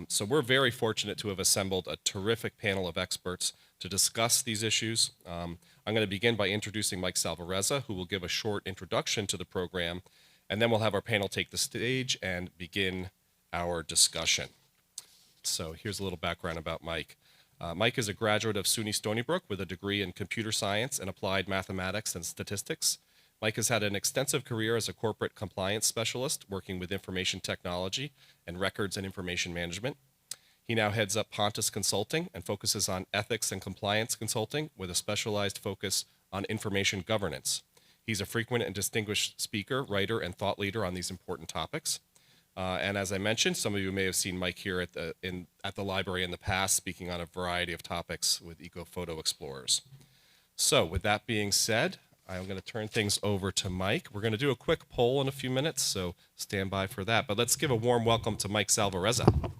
So we're very fortunate to have assembled a terrific panel of experts to discuss these issues. I'm going to begin by introducing Mike Salvarezza, who will give a short introduction to the program, and then we'll have our panel take the stage and begin our discussion. So here's a little background about Mike. Mike is a graduate of SUNY Stony Brook with a degree in computer science and applied mathematics and statistics. Mike has had an extensive career as a corporate compliance specialist, working with information technology and records and information management. He now heads up Pontus Consulting and focuses on ethics and compliance consulting with a specialized focus on information governance. He's a frequent and distinguished speaker, writer, and thought leader on these important topics. And as I mentioned, some of you may have seen Mike here at the library in the past, speaking on a variety of topics with Eco Photo Explorers. So with that being said, I'm going to turn things over to Mike. We're going to do a quick poll in a few minutes, so stand by for that. But let's give a warm welcome to Mike Salvarezza.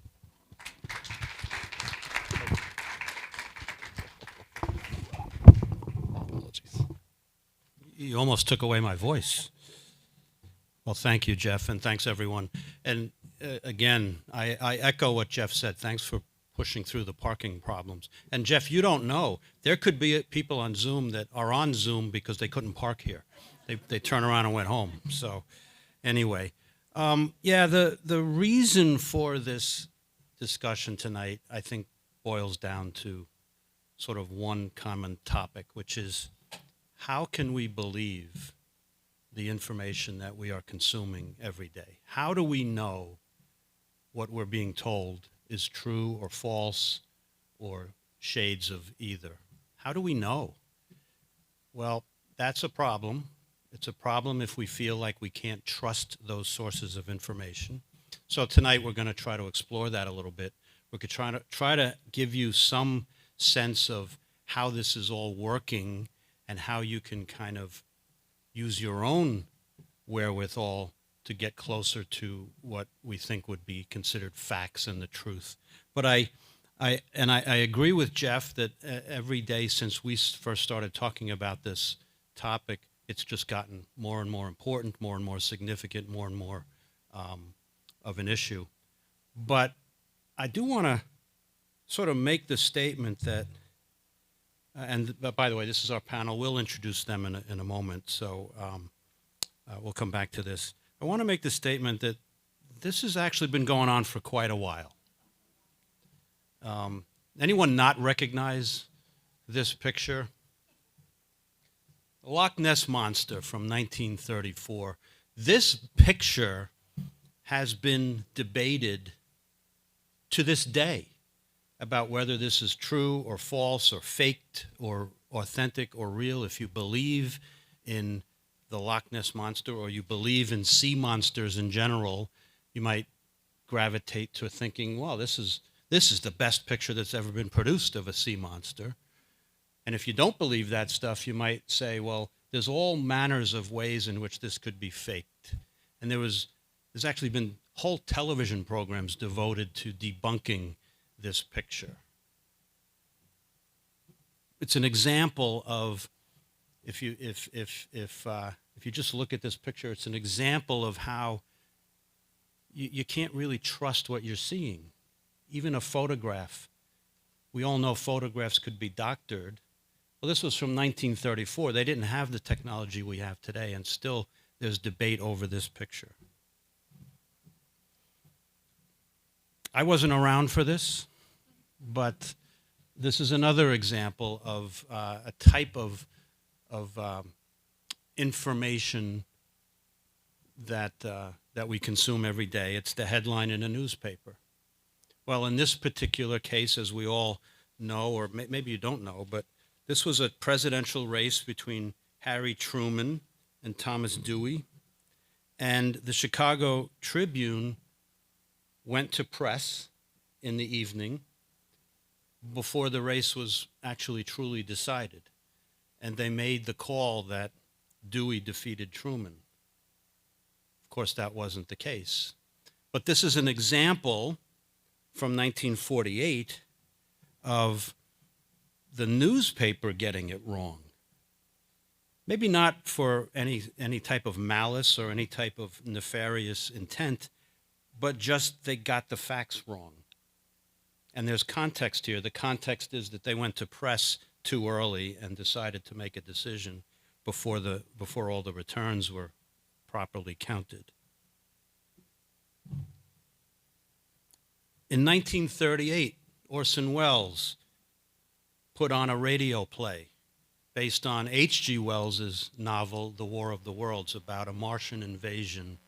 Apologies. You almost took away my voice. Well, thank you, Jeff, and thanks, everyone. And again, I echo what Jeff said. Thanks for pushing through the parking problems. And Jeff, you don't know. There could be people on Zoom that are on Zoom because they couldn't park here. They turned around and went home. So anyway, yeah, the reason for this discussion tonight, I think, boils down to sort of one common topic, which is how can we believe the information that we are consuming every day? How do we know what we're being told is true or false or shades of either? How do we know? Well, that's a problem. It's a problem if we feel like we can't trust those sources of information. So tonight we're going to try to explore that a little bit. We're going to try to give you some sense of how this is all working and how you can kind of use your own wherewithal to get closer to what we think would be considered facts and the truth. But I agree with Jeff that every day since we first started talking about this topic, it's just gotten more and more important, more and more significant, more and more of an issue. But I do want to sort of make the statement that, but by the way, this is our panel. We'll introduce them in a moment, so we'll come back to this. I want to make the statement that this has actually been going on for quite a while. Anyone not recognize this picture? The Loch Ness Monster from 1934. This picture has been debated to this day about whether this is true or false or faked or authentic or real. If you believe in the Loch Ness Monster or you believe in sea monsters in general, you might gravitate to thinking, well, this is the best picture that's ever been produced of a sea monster. And if you don't believe that stuff, you might say, well, there's all manners of ways in which this could be faked. And there's actually been whole television programs devoted to debunking this picture. It's an example of, if you just look at this picture, it's an example of how you can't really trust what you're seeing. Even a photograph. We all know photographs could be doctored. Well, this was from 1934. They didn't have the technology we have today, and still there's debate over this picture. I wasn't around for this, but this is another example of a type of information that we consume every day. It's the headline in a newspaper. Well, in this particular case, as we all know, or maybe you don't know, but this was a presidential race between Harry Truman and Thomas Dewey. And the Chicago Tribune went to press in the evening before the race was actually truly decided. And they made the call that Dewey defeated Truman. Of course, that wasn't the case. But this is an example from 1948 of the newspaper getting it wrong. Maybe not for any type of malice or any type of nefarious intent, but just they got the facts wrong. And there's context here. The context is that they went to press too early and decided to make a decision before all the returns were properly counted. In 1938, Orson Welles put on a radio play based on H.G. Wells's novel, The War of the Worlds, about a Martian invasion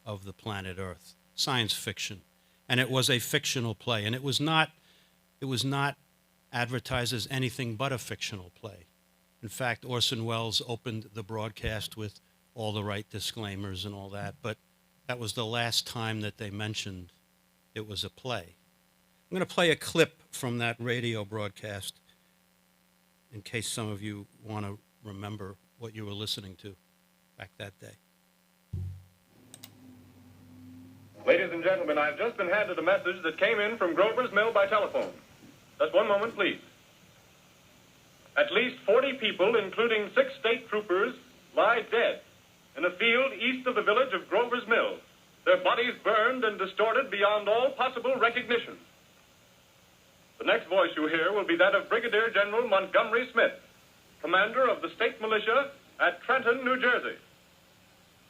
of the planet Earth, science fiction. And it was a fictional play, and it was not advertised as anything but a fictional play. In fact, Orson Welles opened the broadcast with all the right disclaimers and all that, but that was the last time that they mentioned it was a play. I'm going to play a clip from that radio broadcast in case some of you want to remember what you were listening to back that day. Ladies and gentlemen, I've just been handed a message that came in from Grover's Mill by telephone. Just one moment, please. At least 40 people, including 6 state troopers, lie dead in a field east of the village of Grover's Mill, their bodies burned and distorted beyond all possible recognition. The next voice you hear will be that of Brigadier General Montgomery Smith, commander of the state militia at Trenton, New Jersey.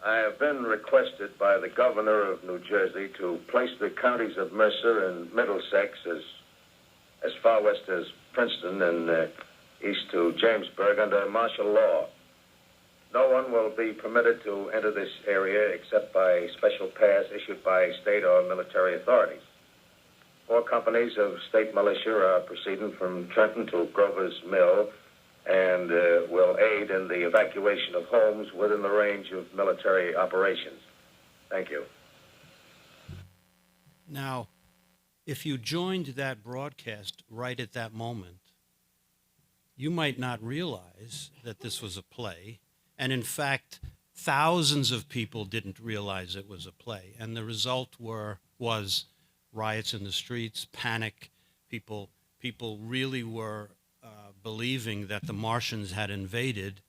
I have been requested by the governor of New Jersey to place the counties of Mercer and Middlesex as far west as Princeton and east to Jamesburg under martial law. No one will be permitted to enter this area except by a special pass issued by state or military authorities. 4 companies of state militia are proceeding from Trenton to Grover's Mill and will aid in the evacuation of homes within the range of military operations. Thank you. Now, if you joined that broadcast right at that moment, you might not realize that this was a play. And in fact, thousands of people didn't realize it was a play. And the result was riots in the streets, panic. People really were believing that the Martians had invaded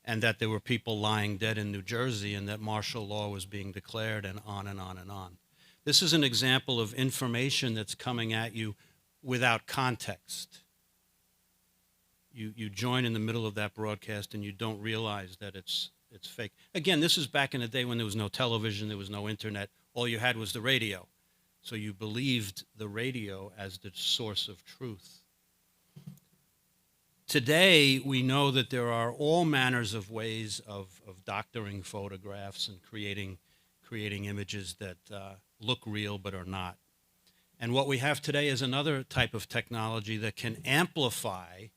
and that there were people lying dead in New Jersey and that martial law was being declared, and on and on and on. This is an example of information that's coming at you without context. You join in the middle of that broadcast and you don't realize that it's fake. Again, this is back in the day when there was no television, there was no internet. All you had was the radio. So you believed the radio as the source of truth. Today, we know that there are all manners of ways of doctoring photographs and creating images that look real but are not. And what we have today is another type of technology that can amplify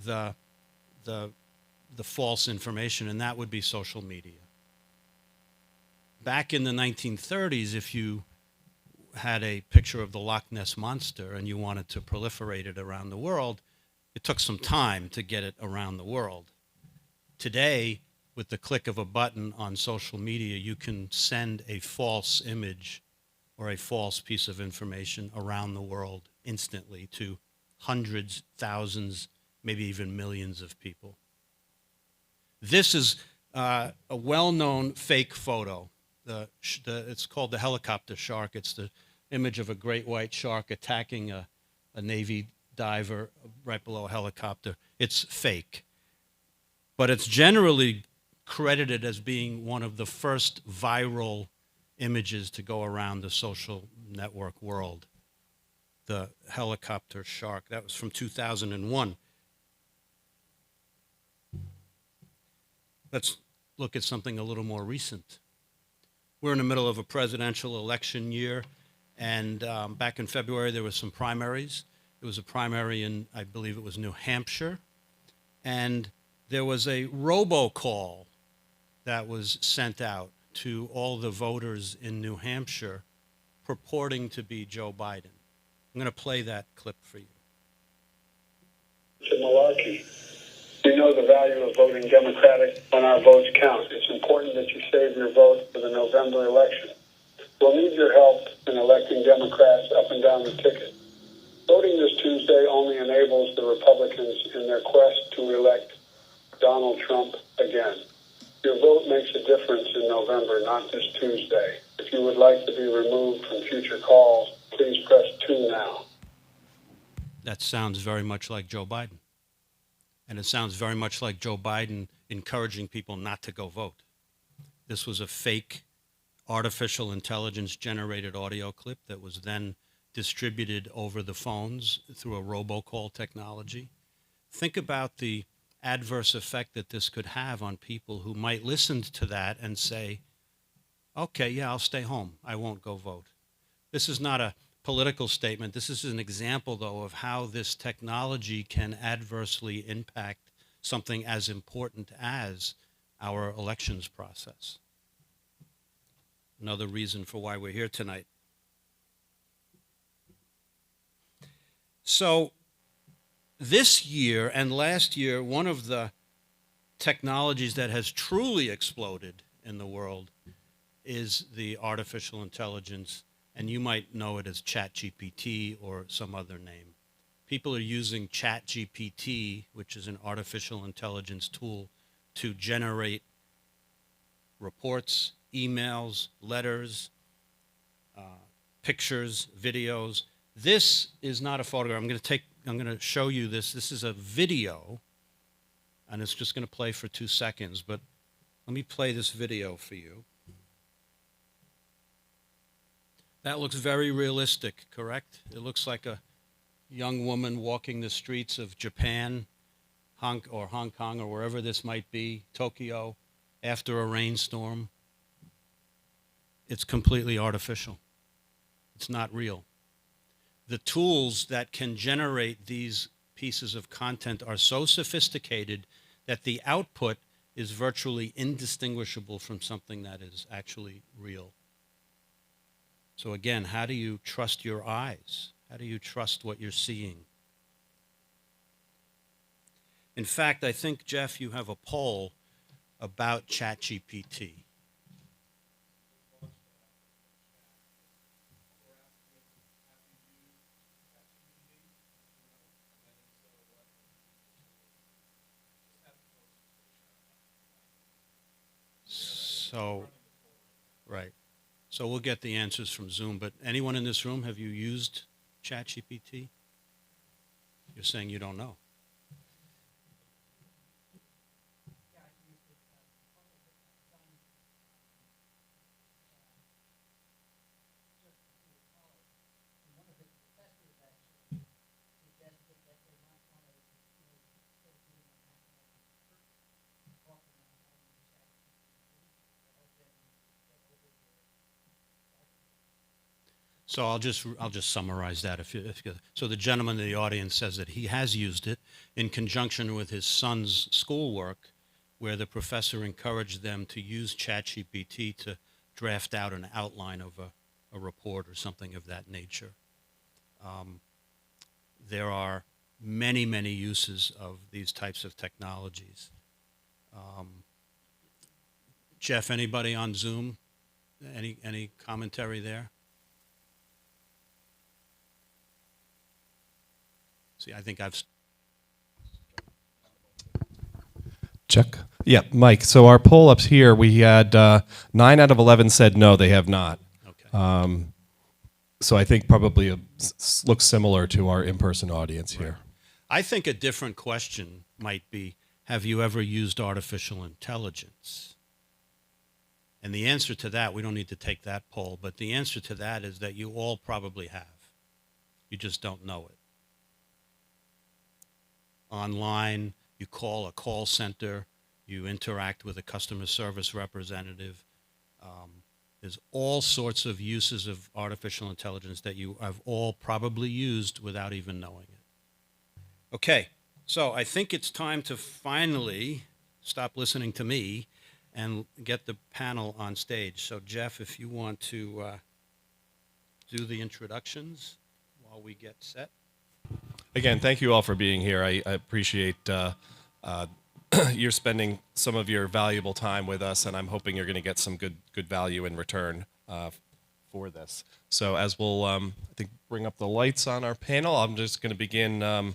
the false information, and that would be social media. Back in the 1930s, if you had a picture of the Loch Ness Monster and you wanted to proliferate it around the world, it took some time to get it around the world. Today, with the click of a button on social media, you can send a false image or a false piece of information around the world instantly to hundreds, thousands, maybe even millions of people. This is a well-known fake photo. It's called the helicopter shark. It's the image of a great white shark attacking a Navy diver right below a helicopter. It's fake. But it's generally credited as being one of the first viral images to go around the social network world. The helicopter shark. That was from 2001. Let's look at something a little more recent. We're in the middle of a presidential election year, and back in February there were some primaries. There was a primary in, I believe it was New Hampshire, and there was a robocall that was sent out to all the voters in New Hampshire purporting to be Joe Biden. I'm going to play that clip for you. It's a malarkey. We know the value of voting Democratic when our votes count. It's important that you save your vote for the November election. We'll need your help in electing Democrats up and down the ticket. Voting this Tuesday only enables the Republicans in their quest to elect Donald Trump again. Your vote makes a difference in November, not this Tuesday. If you would like to be removed from future calls, please press 2 now. That sounds very much like Joe Biden. And it sounds very much like Joe Biden encouraging people not to go vote. This was a fake, artificial intelligence generated audio clip that was then distributed over the phones through a robocall technology. Think about the adverse effect that this could have on people who might listen to that and say, okay, yeah, I'll stay home. I won't go vote. This is not a political statement. This is an example, though, of how this technology can adversely impact something as important as our elections process. Another reason for why we're here tonight. So this year and last year, one of the technologies that has truly exploded in the world is the artificial intelligence, and you might know it as ChatGPT or some other name. People are using ChatGPT, which is an artificial intelligence tool, to generate reports, emails, letters, pictures, videos. This is not a photograph. I'm going to show you this. This is a video, and it's just going to play for 2 seconds, but let me play this video for you. That looks very realistic, correct? It looks like a young woman walking the streets of Japan, Hong Kong, or wherever this might be, Tokyo, after a rainstorm. It's completely artificial. It's not real. The tools that can generate these pieces of content are so sophisticated that the output is virtually indistinguishable from something that is actually real. So again, how do you trust your eyes? How do you trust what you're seeing? In fact, I think, Jeff, you have a poll about ChatGPT. So, right. So we'll get the answers from Zoom, but anyone in this room, have you used ChatGPT? You're saying you don't know. So I'll just summarize that. So the gentleman in the audience says that he has used it in conjunction with his son's schoolwork, where the professor encouraged them to use ChatGPT to draft out an outline of a report or something of that nature. There are many, many uses of these types of technologies. Jeff, anybody on Zoom? Any commentary there? See, I think I've... Check. Yeah, Mike. So our poll ups here, we had 9 out of 11 said no, they have not. Okay. So I think probably looks similar to our in-person audience here. I think a different question might be, have you ever used artificial intelligence? And the answer to that, we don't need to take that poll, but the answer to that is that you all probably have. You just don't know it. Online, you call a call center, you interact with a customer service representative. There's all sorts of uses of artificial intelligence that you have all probably used without even knowing it. Okay, so I think it's time to finally stop listening to me and get the panel on stage. So Jeff, if you want to do the introductions while we get set. Again, thank you all for being here. I appreciate you're spending some of your valuable time with us, and I'm hoping you're going to get some good value in return for this. So as we'll, I think, bring up the lights on our panel, I'm just going to begin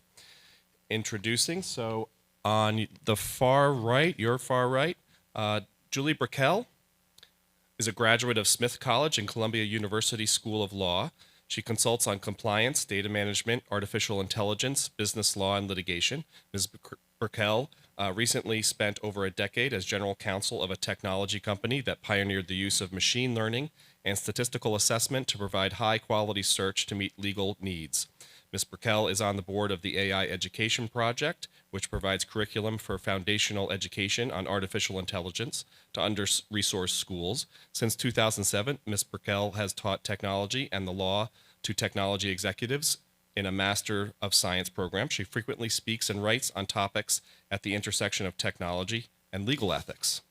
introducing. So on the far right, your far right, Julie Brickell is a graduate of Smith College and Columbia University School of Law. She consults on compliance, data management, artificial intelligence, business law, and litigation. Ms. Burkell recently spent over a decade as general counsel of a technology company that pioneered the use of machine learning and statistical assessment to provide high-quality search to meet legal needs. Ms. Burkell is on the board of the AI Education Project, which provides curriculum for foundational education on artificial intelligence to under-resourced schools. Since 2007, Ms. Burkell has taught technology and the law to technology executives in a Master of Science program. She frequently speaks and writes on topics at the intersection of technology and legal ethics.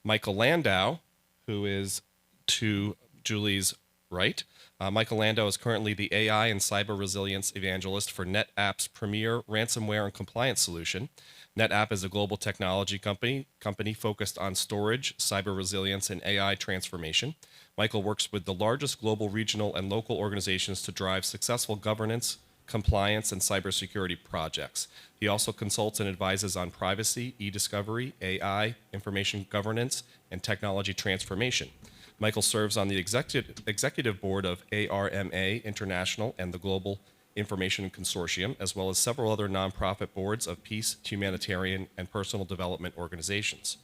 Michael Landau, who is to Julie's right. Michael Landau is currently the AI and cyber resilience evangelist for NetApp's premier ransomware and compliance solution. NetApp is a global technology company focused on storage, cyber resilience, and AI transformation. Michael works with the largest global, regional, and local organizations to drive successful governance, compliance, and cybersecurity projects. He also consults and advises on privacy, e-discovery, AI, information governance, and technology transformation. Michael serves on the executive board of ARMA International and the Global Information Consortium, as well as several other nonprofit boards of peace, humanitarian, and personal development organizations.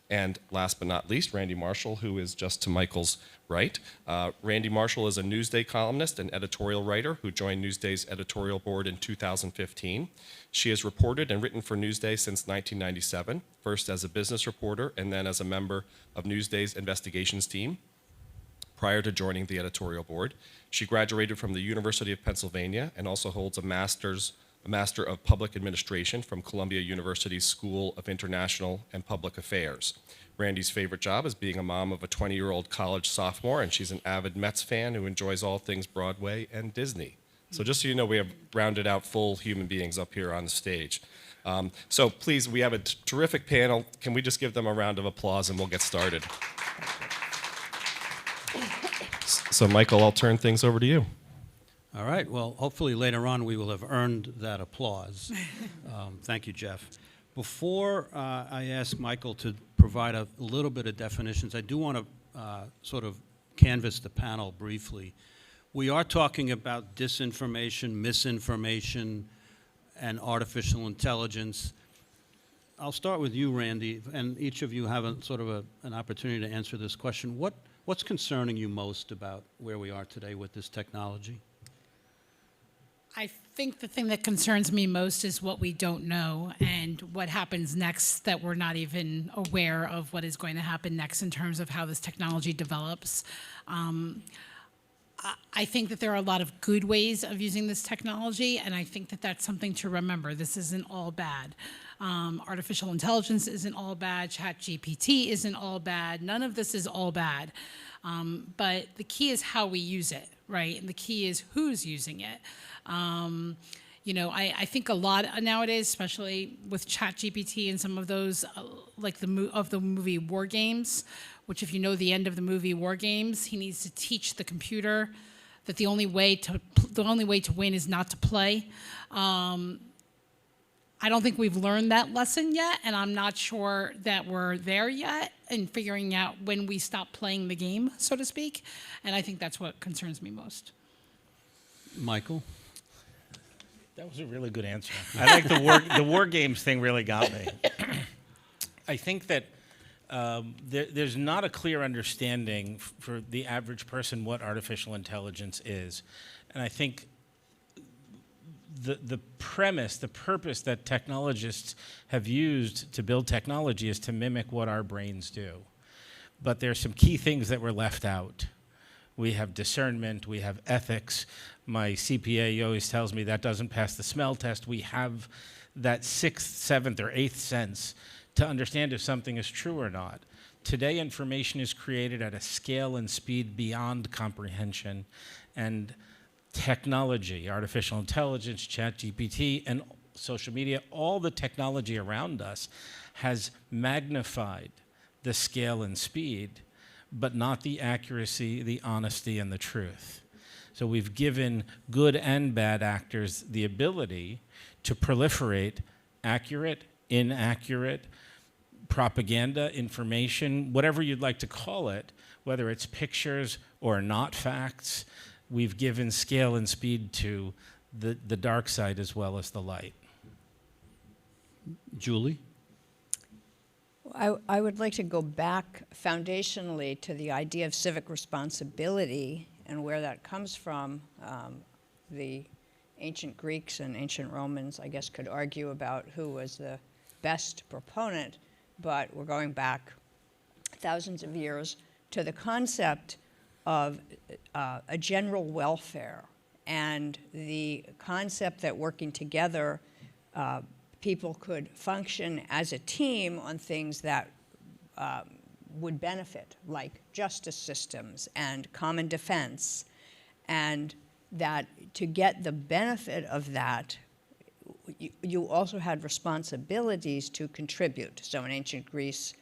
And last but not least, Randy Marshall, who is just to Michael's right. Randy Marshall is a Newsday columnist and editorial writer who joined Newsday's editorial board in 2015. She has reported and written for Newsday since 1997, first as a business reporter and then as a member of Newsday's investigations team. Prior to joining the editorial board, she graduated from the University of Pennsylvania and also holds a Master of Public Administration from Columbia University's School of International and Public Affairs. Randy's favorite job is being a mom of a 20-year-old college sophomore, and she's an avid Mets fan who enjoys all things Broadway and Disney. So just so you know, we have rounded out full human beings up here on the stage. So please, we have a terrific panel. Can we just give them a round of applause and we'll get started? So Michael, I'll turn things over to you. All right. Well, hopefully later on we will have earned that applause. Thank you, Jeff. Before I ask Michael to provide a little bit of definitions, I do want to sort of canvass the panel briefly. We are talking about disinformation, misinformation, and artificial intelligence. I'll start with you, Randy, and each of you have an opportunity to answer this question. What's concerning you most about where we are today with this technology? I think the thing that concerns me most is what we don't know and what happens next, that we're not even aware of what is going to happen next in terms of how this technology develops. I think that there are a lot of good ways of using this technology, and I think that that's something to remember. This isn't all bad. Artificial intelligence isn't all bad. ChatGPT isn't all bad. None of this is all bad. But the key is how we use it, right? And the key is who's using it. I think a lot nowadays, especially with ChatGPT and some of those, like the movie War Games, which if you know the end of the movie War Games, he needs to teach the computer that the only way to win is not to play. I don't think we've learned that lesson yet, and I'm not sure that we're there yet in figuring out when we stop playing the game, so to speak. And I think that's what concerns me most. Michael? That was a really good answer. I like the war games thing really got me. I think that there's not a clear understanding for the average person what artificial intelligence is. And I think the premise, the purpose that technologists have used to build technology is to mimic what our brains do. But there's some key things that were left out. We have discernment, we have ethics. My CPA always tells me that doesn't pass the smell test. We have that sixth, seventh, or eighth sense to understand if something is true or not. Today, information is created at a scale and speed beyond comprehension, and technology, artificial intelligence, ChatGPT, and social media, all the technology around us has magnified the scale and speed, but not the accuracy, the honesty, and the truth. So we've given good and bad actors the ability to proliferate accurate, inaccurate, propaganda, information, whatever you'd like to call it, whether it's pictures or not facts. We've given scale and speed to the dark side as well as the light. Julie? I would like to go back foundationally to the idea of civic responsibility and where that comes from. The ancient Greeks and ancient Romans, I guess, could argue about who was the best proponent, but we're going back thousands of years to the concept of a general welfare and the concept that working together people could function as a team on things that would benefit, like justice systems and common defense, and that to get the benefit of that, you also had responsibilities to contribute. So in ancient Greece,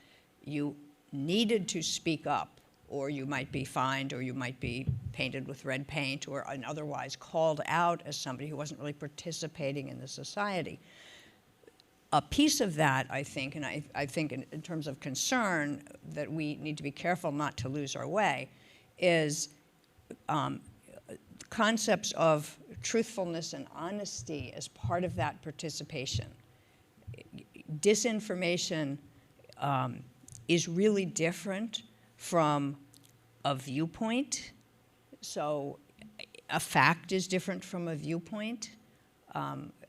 you needed to speak up, or you might be fined, or you might be painted with red paint, or otherwise called out as somebody who wasn't really participating in the society. A piece of that, I think, and I think in terms of concern that we need to be careful not to lose our way, is concepts of truthfulness and honesty as part of that participation. Disinformation is really different from a viewpoint. So a fact is different from a viewpoint.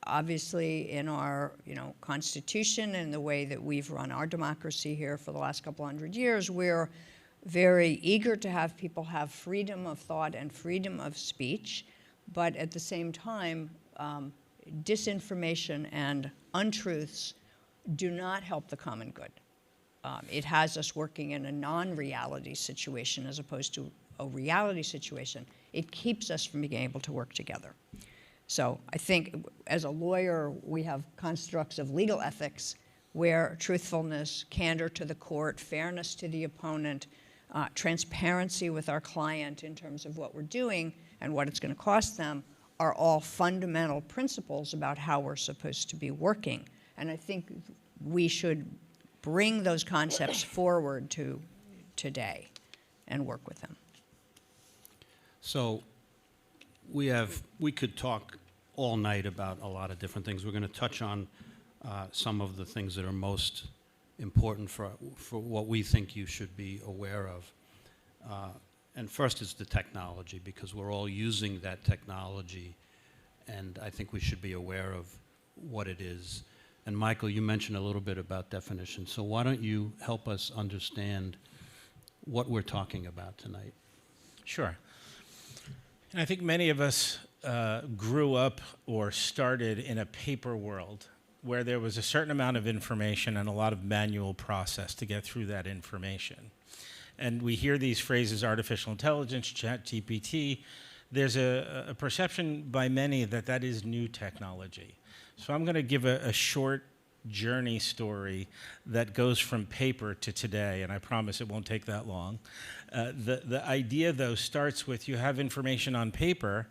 Obviously, in our Constitution and the way that we've run our democracy here for the last couple hundred years, we're very eager to have people have freedom of thought and freedom of speech, but at the same time, disinformation and untruths do not help the common good. It has us working in a non-reality situation as opposed to a reality situation. It keeps us from being able to work together. So I think as a lawyer, we have constructs of legal ethics where truthfulness, candor to the court, fairness to the opponent, transparency with our client in terms of what we're doing and what it's going to cost them are all fundamental principles about how we're supposed to be working. And I think we should bring those concepts forward to today and work with them. So we could talk all night about a lot of different things. We're going to touch on some of the things that are most important for what we think you should be aware of. And first is the technology, because we're all using that technology, and I think we should be aware of what it is. And Michael, you mentioned a little bit about definition, so why don't you help us understand what we're talking about tonight? Sure. And I think many of us grew up or started in a paper world where there was a certain amount of information and a lot of manual process to get through that information. And we hear these phrases, artificial intelligence, ChatGPT. There's a perception by many that that is new technology. So I'm going to give a short journey story that goes from paper to today, and I promise it won't take that long. The idea, though, starts with you have information on paper,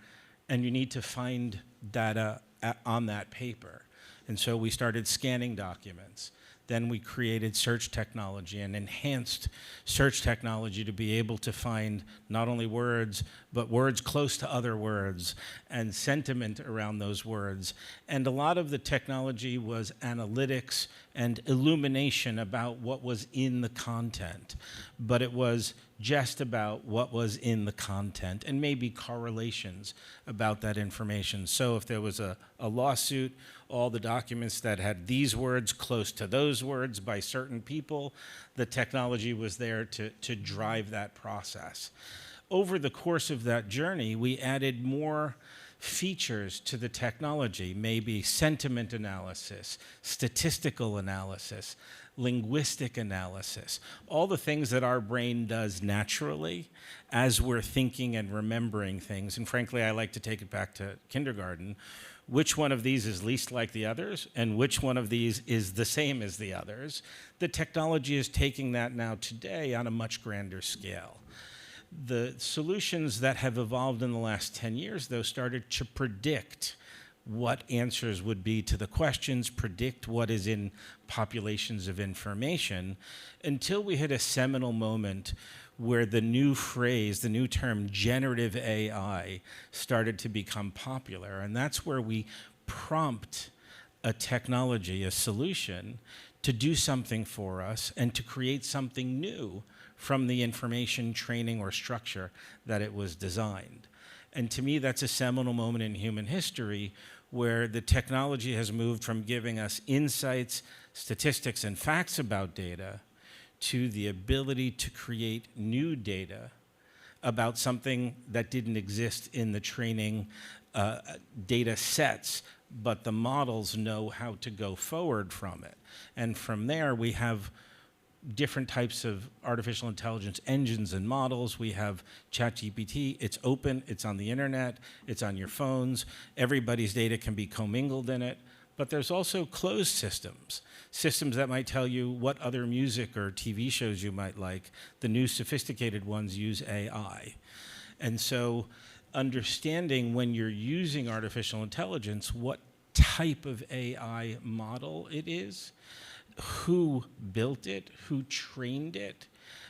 and you need to find data on that paper. And so we started scanning documents. Then we created search technology and enhanced search technology to be able to find not only words, but words close to other words and sentiment around those words. And a lot of the technology was analytics and illumination about what was in the content. But it was just about what was in the content and maybe correlations about that information. So if there was a lawsuit, all the documents that had these words close to those words by certain people, the technology was there to drive that process. Over the course of that journey, we added more features to the technology, maybe sentiment analysis, statistical analysis, linguistic analysis, all the things that our brain does naturally as we're thinking and remembering things. And frankly, I like to take it back to kindergarten. Which one of these is least like the others, and which one of these is the same as the others? The technology is taking that now today on a much grander scale. The solutions that have evolved in the last 10 years, though, started to predict what answers would be to the questions, predict what is in populations of information, until we hit a seminal moment where the new phrase, the new term generative AI started to become popular. And that's where we prompt a technology, a solution, to do something for us and to create something new from the information, training, or structure that it was designed. And to me, that's a seminal moment in human history where the technology has moved from giving us insights, statistics, and facts about data to the ability to create new data about something that didn't exist in the training data sets, but the models know how to go forward from it. And from there, we have different types of artificial intelligence engines and models. We have ChatGPT. It's open. It's on the internet. It's on your phones. Everybody's data can be commingled in it. But there's also closed systems, systems that might tell you what other music or TV shows you might like. The new sophisticated ones use AI. And so understanding when you're using artificial intelligence, what type of AI model it is, who built it, who trained it,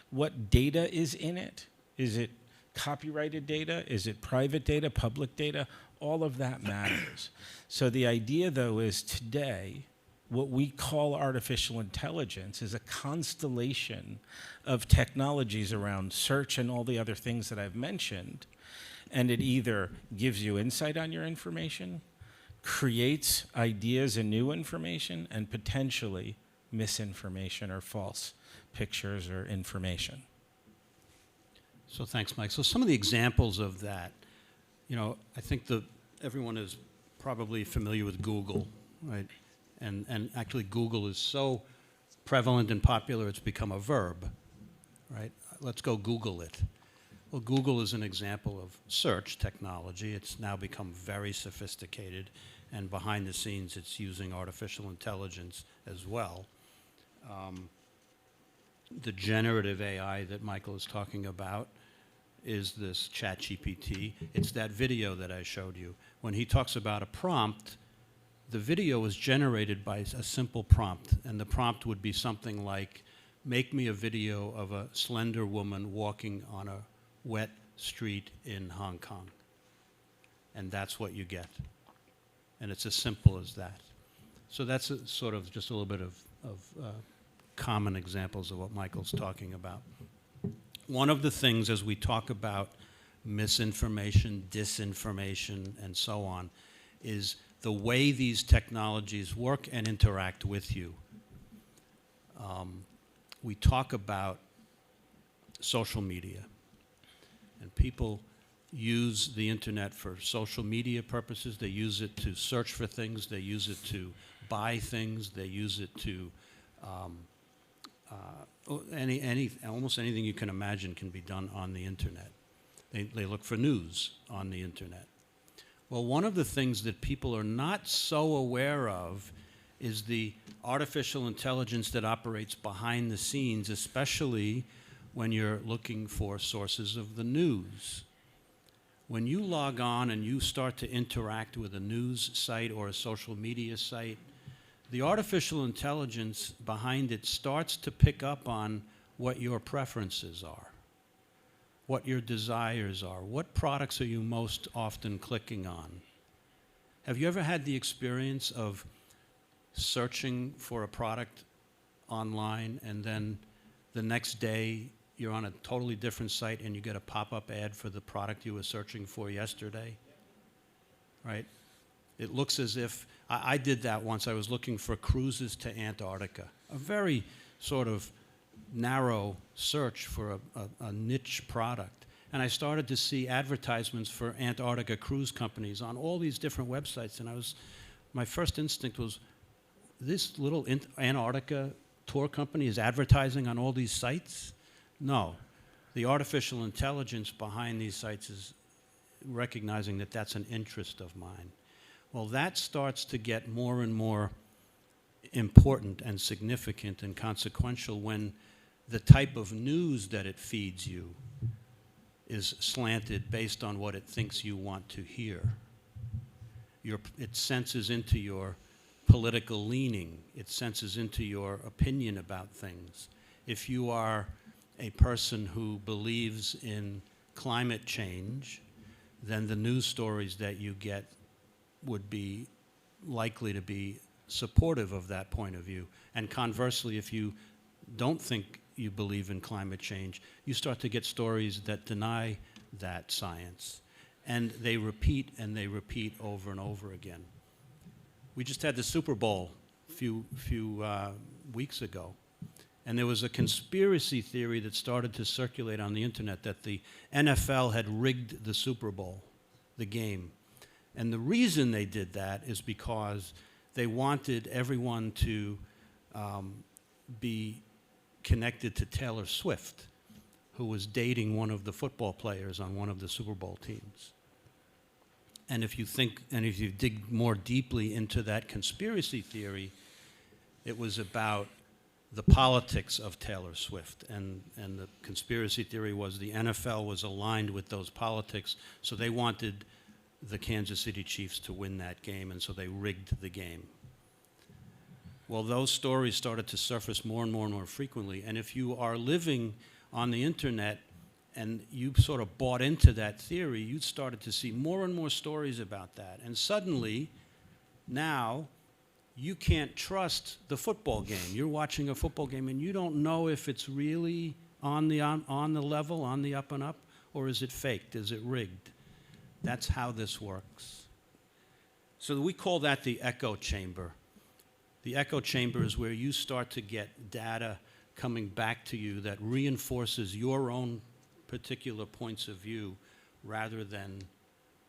what data is in it. Is it copyrighted data? Is it private data, public data? All of that matters. So the idea, though, is today, what we call artificial intelligence is a constellation of technologies around search and all the other things that I've mentioned. And it either gives you insight on your information, creates ideas and new information, and potentially misinformation or false pictures or information. So thanks, Mike. So some of the examples of that, I think everyone is probably familiar with Google, right? And actually Google is so prevalent and popular it's become a verb, right? Let's go Google it. Well, Google is an example of search technology. It's now become very sophisticated, and behind the scenes it's using artificial intelligence as well. The generative AI that Michael is talking about is this ChatGPT. It's that video that I showed you. When he talks about a prompt, the video is generated by a simple prompt, and the prompt would be something like, make me a video of a slender woman walking on a wet street in Hong Kong. And that's what you get. And it's as simple as that. So that's sort of just a little bit of common examples of what Michael's talking about. One of the things as we talk about misinformation, disinformation, and so on, is the way these technologies work and interact with you. We talk about social media, and people use the internet for social media purposes. They use it to search for things. They use it to buy things. They use it to almost anything you can imagine can be done on the internet. They look for news on the internet. Well, one of the things that people are not so aware of is the artificial intelligence that operates behind the scenes, especially when you're looking for sources of the news. When you log on and you start to interact with a news site or a social media site, the artificial intelligence behind it starts to pick up on what your preferences are, what your desires are, what products are you most often clicking on. Have you ever had the experience of searching for a product online and then the next day you're on a totally different site and you get a pop-up ad for the product you were searching for yesterday? Right? It looks as if, I did that once. I was looking for cruises to Antarctica, a very sort of narrow search for a niche product. And I started to see advertisements for Antarctica cruise companies on all these different websites. And my first instinct was, this little Antarctica tour company is advertising on all these sites? No. The artificial intelligence behind these sites is recognizing that that's an interest of mine. Well, that starts to get more and more important and significant and consequential when the type of news that it feeds you is slanted based on what it thinks you want to hear. It senses into your political leaning. It senses into your opinion about things. If you are a person who believes in climate change, then the news stories that you get would be likely to be supportive of that point of view. And conversely, if you don't think you believe in climate change, you start to get stories that deny that science. And they repeat and they repeat over and over again. We just had the Super Bowl a few weeks ago, and there was a conspiracy theory that started to circulate on the internet that the NFL had rigged the Super Bowl, the game. And the reason they did that is because they wanted everyone to be connected to Taylor Swift, who was dating one of the football players on one of the Super Bowl teams. And if you dig more deeply into that conspiracy theory, it was about the politics of Taylor Swift. And the conspiracy theory was the NFL was aligned with those politics, so they wanted the Kansas City Chiefs to win that game, and so they rigged the game. Well, those stories started to surface more and more and more frequently. And if you are living on the internet and you sort of bought into that theory, you started to see more and more stories about that. And suddenly, now, you can't trust the football game. You're watching a football game and you don't know if it's really on the level, on the up and up, or is it faked? Is it rigged? That's how this works. So we call that the echo chamber. The echo chamber is where you start to get data coming back to you that reinforces your own particular points of view rather than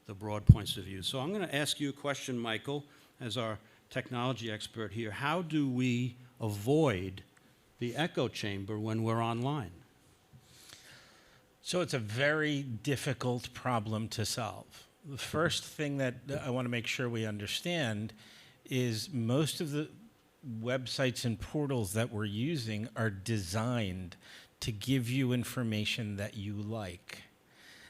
the broad points of view. So I'm going to ask you a question, Michael, as our technology expert here. How do we avoid the echo chamber when we're online? So it's a very difficult problem to solve. The first thing that I want to make sure we understand is most of the websites and portals that we're using are designed to give you information that you like.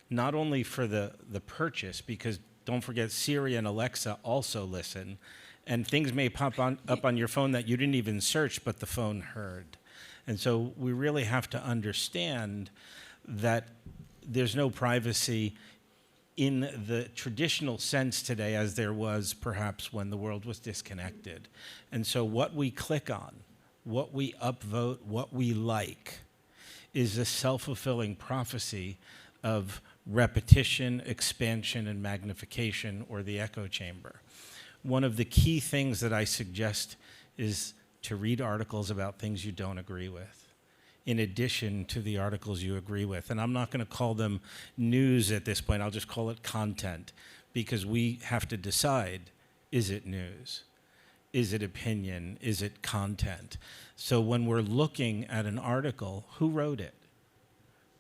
Not only for the purchase, because don't forget Siri and Alexa also listen, and things may pop up on your phone that you didn't even search, but the phone heard. And so we really have to understand that there's no privacy in the traditional sense today as there was perhaps when the world was disconnected. And so what we click on, what we upvote, what we like, is a self-fulfilling prophecy of repetition, expansion, and magnification, or the echo chamber. One of the key things that I suggest is to read articles about things you don't agree with, in addition to the articles you agree with. And I'm not going to call them news at this point. I'll just call it content, because we have to decide, is it news? Is it opinion? Is it content? So when we're looking at an article, who wrote it?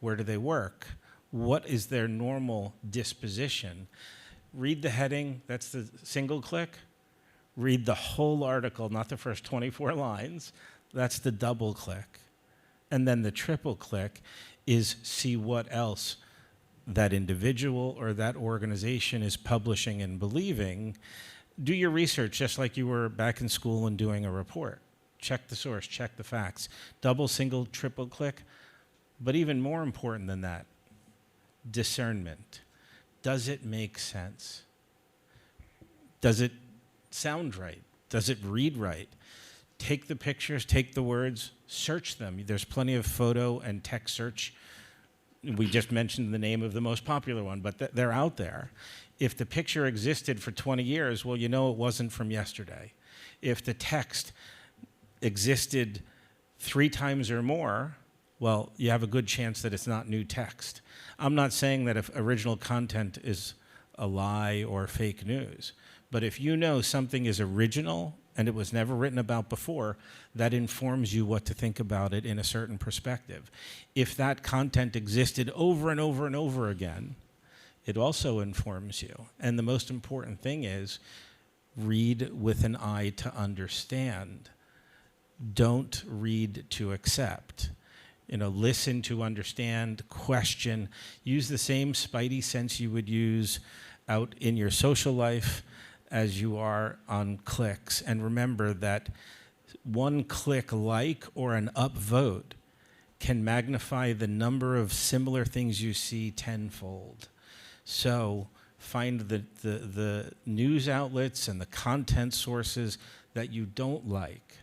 Where do they work? What is their normal disposition? Read the heading, that's the single click. Read the whole article, not the first 24 lines. That's the double click. And then the triple click is see what else that individual or that organization is publishing and believing. Do your research just like you were back in school and doing a report. Check the source, check the facts. Double, single, triple click. But even more important than that, discernment. Does it make sense? Does it sound right? Does it read right? Take the pictures, take the words, search them. There's plenty of photo and text search. We just mentioned the name of the most popular one, but they're out there. If the picture existed for 20 years, well, you know it wasn't from yesterday. If the text existed 3 times or more, well, you have a good chance that it's not new text. I'm not saying that if original content is a lie or fake news, but if you know something is original and it was never written about before, that informs you what to think about it in a certain perspective. If that content existed over and over and over again, it also informs you. And the most important thing is read with an eye to understand. Don't read to accept. Listen to understand, question, use the same spidey sense you would use out in your social life as you are on clicks. And remember that one click like or an upvote can magnify the number of similar things you see tenfold. So find the news outlets and the content sources that you don't like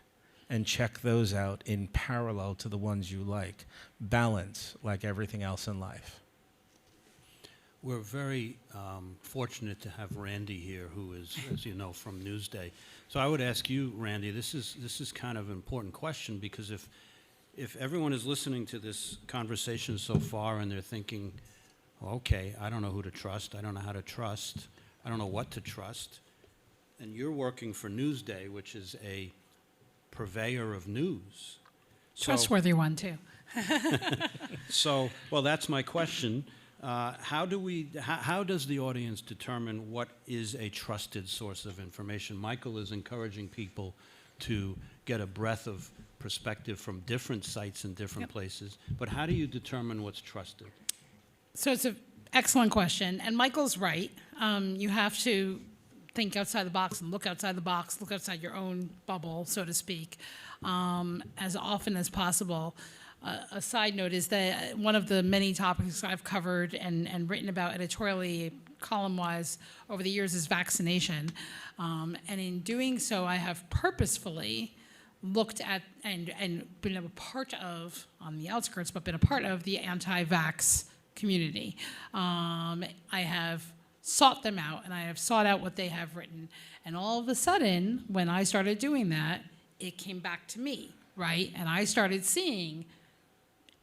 and check those out in parallel to the ones you like. Balance, like everything else in life. We're very fortunate to have Randy here, who is, as you know, from Newsday. So I would ask you, Randy, this is kind of an important question, because if everyone is listening to this conversation so far and they're thinking, well, okay, I don't know who to trust, I don't know how to trust, I don't know what to trust, and you're working for Newsday, which is a purveyor of news. Trustworthy one, too. So, well, that's my question. How does the audience determine what is a trusted source of information? Michael is encouraging people to get a breadth of perspective from different sites and different places, but how do you determine what's trusted? So it's an excellent question, and Michael's right. You have to think outside the box and look outside the box, look outside your own bubble, so to speak, as often as possible. A side note is that one of the many topics I've covered and written about editorially, column-wise, over the years is vaccination. And in doing so, I have purposefully looked at and been a part of, on the outskirts, but been a part of the anti-vax community. I have sought them out, and I have sought out what they have written. And all of a sudden, when I started doing that, it came back to me, right? And I started seeing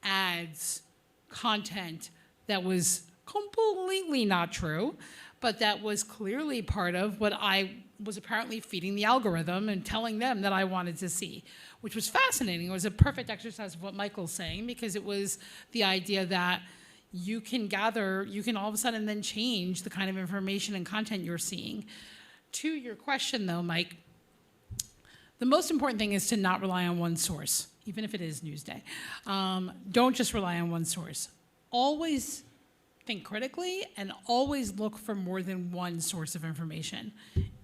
ads, content that was completely not true, but that was clearly part of what I was apparently feeding the algorithm and telling them that I wanted to see, which was fascinating. It was a perfect exercise of what Michael's saying, because it was the idea that you can all of a sudden then change the kind of information and content you're seeing. To your question, though, Mike, the most important thing is to not rely on one source, even if it is Newsday. Don't just rely on one source. Always think critically and always look for more than one source of information.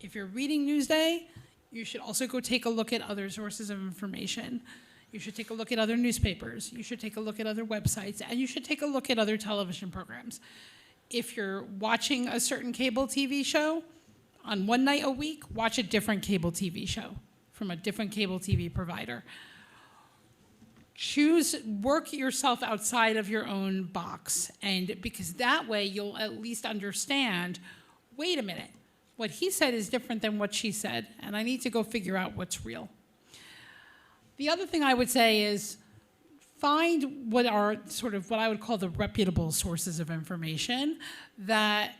If you're reading Newsday, you should also go take a look at other sources of information. You should take a look at other newspapers. You should take a look at other websites, and you should take a look at other television programs. If you're watching a certain cable TV show, on one night a week, watch a different cable TV show from a different cable TV provider. Work yourself outside of your own box, and because that way you'll at least understand, wait a minute, what he said is different than what she said, and I need to go figure out what's real. The other thing I would say is find what are sort of what I would call the reputable sources of information that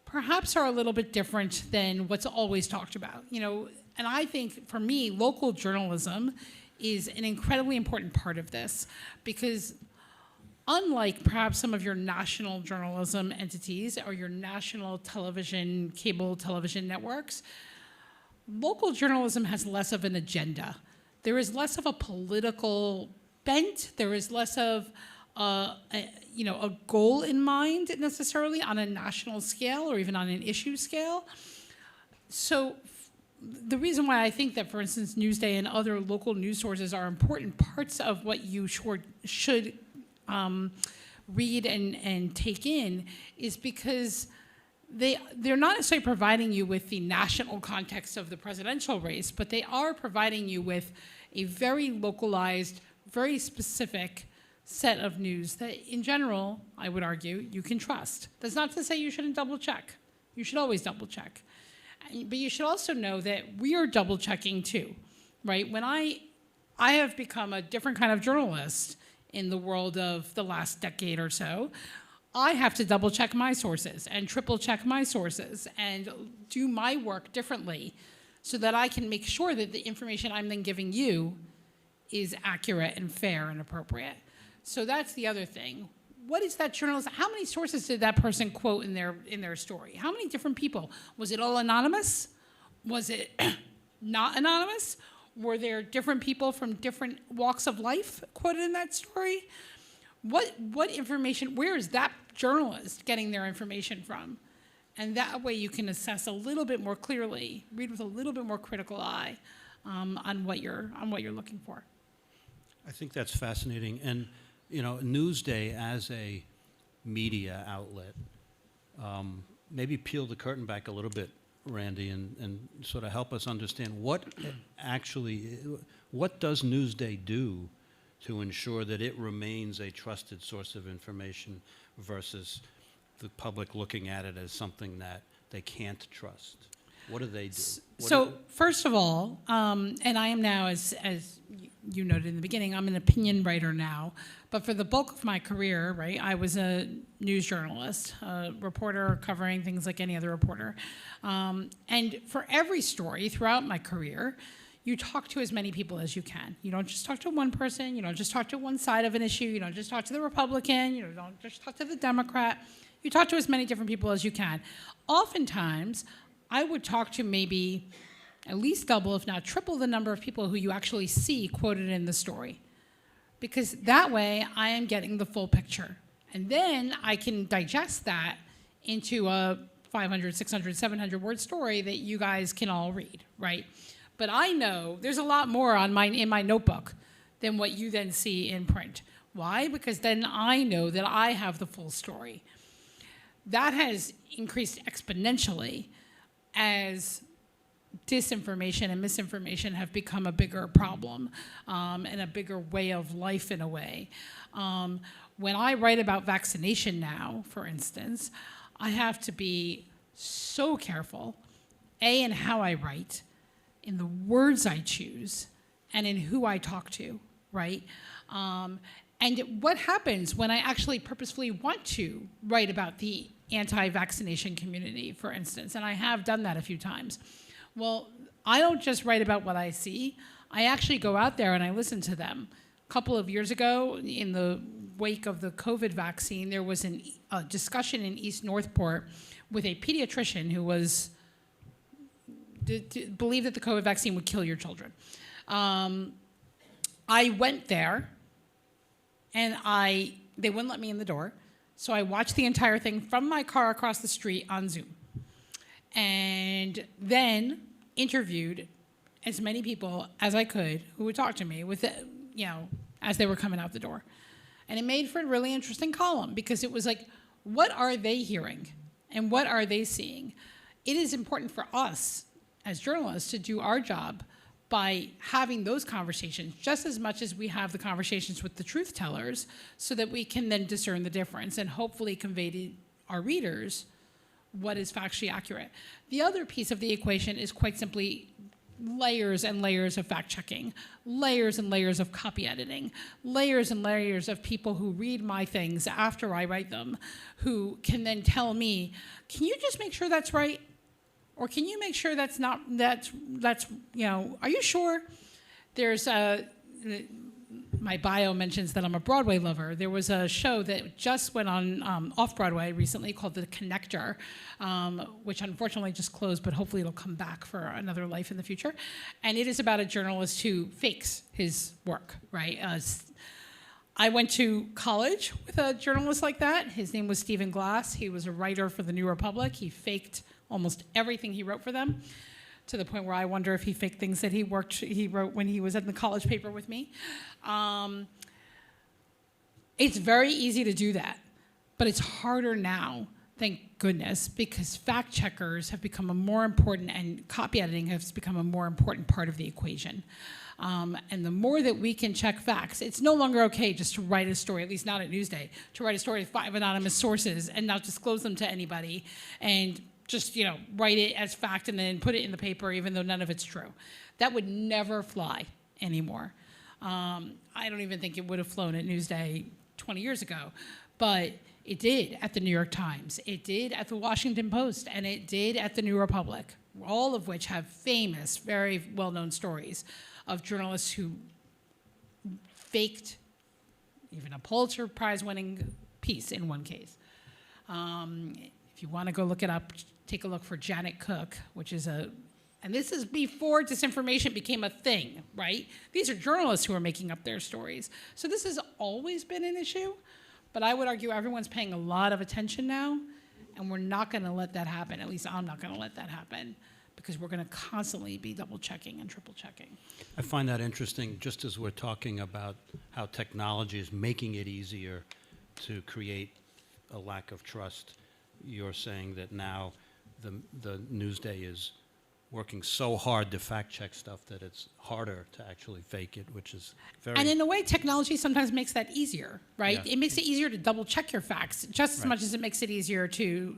perhaps are a little bit different than what's always talked about. And I think for me, local journalism is an incredibly important part of this, because unlike perhaps some of your national journalism entities or your national television, cable television networks, local journalism has less of an agenda. There is less of a political bent. There is less of a goal in mind necessarily on a national scale or even on an issue scale. So the reason why I think that, for instance, Newsday and other local news sources are important parts of what you should read and take in is because they're not necessarily providing you with the national context of the presidential race, but they are providing you with a very localized, very specific set of news that, in general, I would argue, you can trust. That's not to say you shouldn't double check. You should always double check. But you should also know that we are double checking too, right? When I have become a different kind of journalist in the world of the last decade or so, I have to double check my sources and triple check my sources and do my work differently so that I can make sure that the information I'm then giving you is accurate and fair and appropriate. So that's the other thing. What is that journalist? How many sources did that person quote in their story? How many different people? Was it all anonymous? Was it not anonymous? Were there different people from different walks of life quoted in that story? What information, where is that journalist getting their information from? And that way you can assess a little bit more clearly, read with a little bit more critical eye on what you're looking for. I think that's fascinating. And, you know, Newsday as a media outlet, maybe peel the curtain back a little bit, Randy, and sort of help us understand what does Newsday do to ensure that it remains a trusted source of information versus the public looking at it as something that they can't trust? What do they do? So first of all, and I am now, as you noted in the beginning, I'm an opinion writer now. But for the bulk of my career, right, I was a news journalist, a reporter covering things like any other reporter. And for every story throughout my career, you talk to as many people as you can. You don't just talk to one person. You don't just talk to one side of an issue. You don't just talk to the Republican. You don't just talk to the Democrat. You talk to as many different people as you can. Oftentimes, I would talk to maybe at least double, if not triple, the number of people who you actually see quoted in the story. Because that way, I am getting the full picture. And then I can digest that into a 500, 600, 700 word story that you guys can all read, right? But I know there's a lot more in my notebook than what you then see in print. Why? Because then I know that I have the full story. That has increased exponentially as disinformation and misinformation have become a bigger problem and a bigger way of life in a way. When I write about vaccination now, for instance, I have to be so careful, A, in how I write, in the words I choose, and in who I talk to, right? And what happens when I actually purposefully want to write about the anti-vaccination community, for instance, and I have done that a few times. Well, I don't just write about what I see. I actually go out there and I listen to them. A couple of years ago, in the wake of the COVID vaccine, there was a discussion in East Northport with a pediatrician who believed that the COVID vaccine would kill your children. I went there, and they wouldn't let me in the door. So I watched the entire thing from my car across the street on Zoom. And then interviewed as many people as I could who would talk to me as they were coming out the door. And it made for a really interesting column because it was like, what are they hearing? And what are they seeing? It is important for us as journalists to do our job by having those conversations just as much as we have the conversations with the truth tellers so that we can then discern the difference and hopefully convey to our readers what is factually accurate. The other piece of the equation is quite simply layers and layers of fact-checking, layers and layers of copy editing, layers and layers of people who read my things after I write them, who can then tell me, can you just make sure that's right? Or can you make sure that's not, are you sure? There's my bio mentions that I'm a Broadway lover. There was a show that just went on off-Broadway recently called The Connector, which unfortunately just closed, but hopefully it'll come back for another life in the future. And it is about a journalist who fakes his work, right? I went to college with a journalist like that. His name was Stephen Glass. He was a writer for the New Republic. He faked almost everything he wrote for them, to the point where I wonder if he faked things that he wrote when he was in the college paper with me. It's very easy to do that, but it's harder now, thank goodness, because fact checkers have become a more important, and copy editing has become a more important part of the equation. And the more that we can check facts, it's no longer okay just to write a story, at least not at Newsday, to write a story with 5 anonymous sources and not disclose them to anybody and just write it as fact and then put it in the paper even though none of it's true. That would never fly anymore. I don't even think it would have flown at Newsday 20 years ago, but it did at the New York Times, it did at the Washington Post, and it did at the New Republic, all of which have famous, very well-known stories of journalists who faked even a Pulitzer Prize-winning piece in one case. If you want to go look it up, take a look for Janet Cook, which is and this is before disinformation became a thing, right? These are journalists who are making up their stories. So this has always been an issue, but I would argue everyone's paying a lot of attention now, and we're not going to let that happen. At least I'm not going to let that happen, because we're going to constantly be double checking and triple checking. I find that interesting, just as we're talking about how technology is making it easier to create a lack of trust. You're saying that now the Newsday is working so hard to fact check stuff that it's harder to actually fake it, which is very... And in a way, technology sometimes makes that easier, right? Yeah. It makes it easier to double check your facts, just as Right. much as it makes it easier to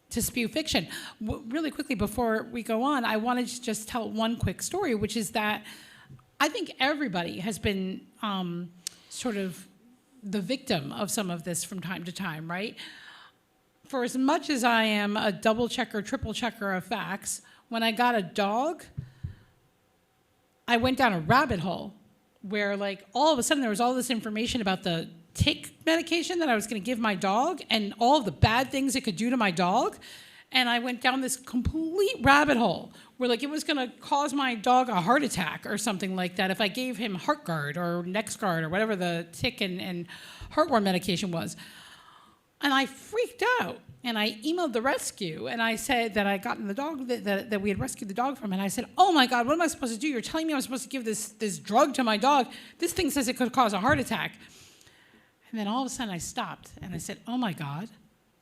spew fiction. Really quickly, before we go on, I wanted to just tell one quick story, which is that I think everybody has been sort of the victim of some of this from time to time, right? For as much as I am a double checker, triple checker of facts, when I got a dog, I went down a rabbit hole where, like, all of a sudden there was all this information about the tick medication that I was going to give my dog and all of the bad things it could do to my dog. And I went down this complete rabbit hole where, like, it was going to cause my dog a heart attack or something like that if I gave him HeartGuard or NexGard or whatever the tick and heartworm medication was. And I freaked out, and I emailed the rescue, and I said that I had gotten the dog that we had rescued the dog from, and I said, oh my God, what am I supposed to do? You're telling me I'm supposed to give this drug to my dog. This thing says it could cause a heart attack. And then all of a sudden I stopped, and I said, oh my God,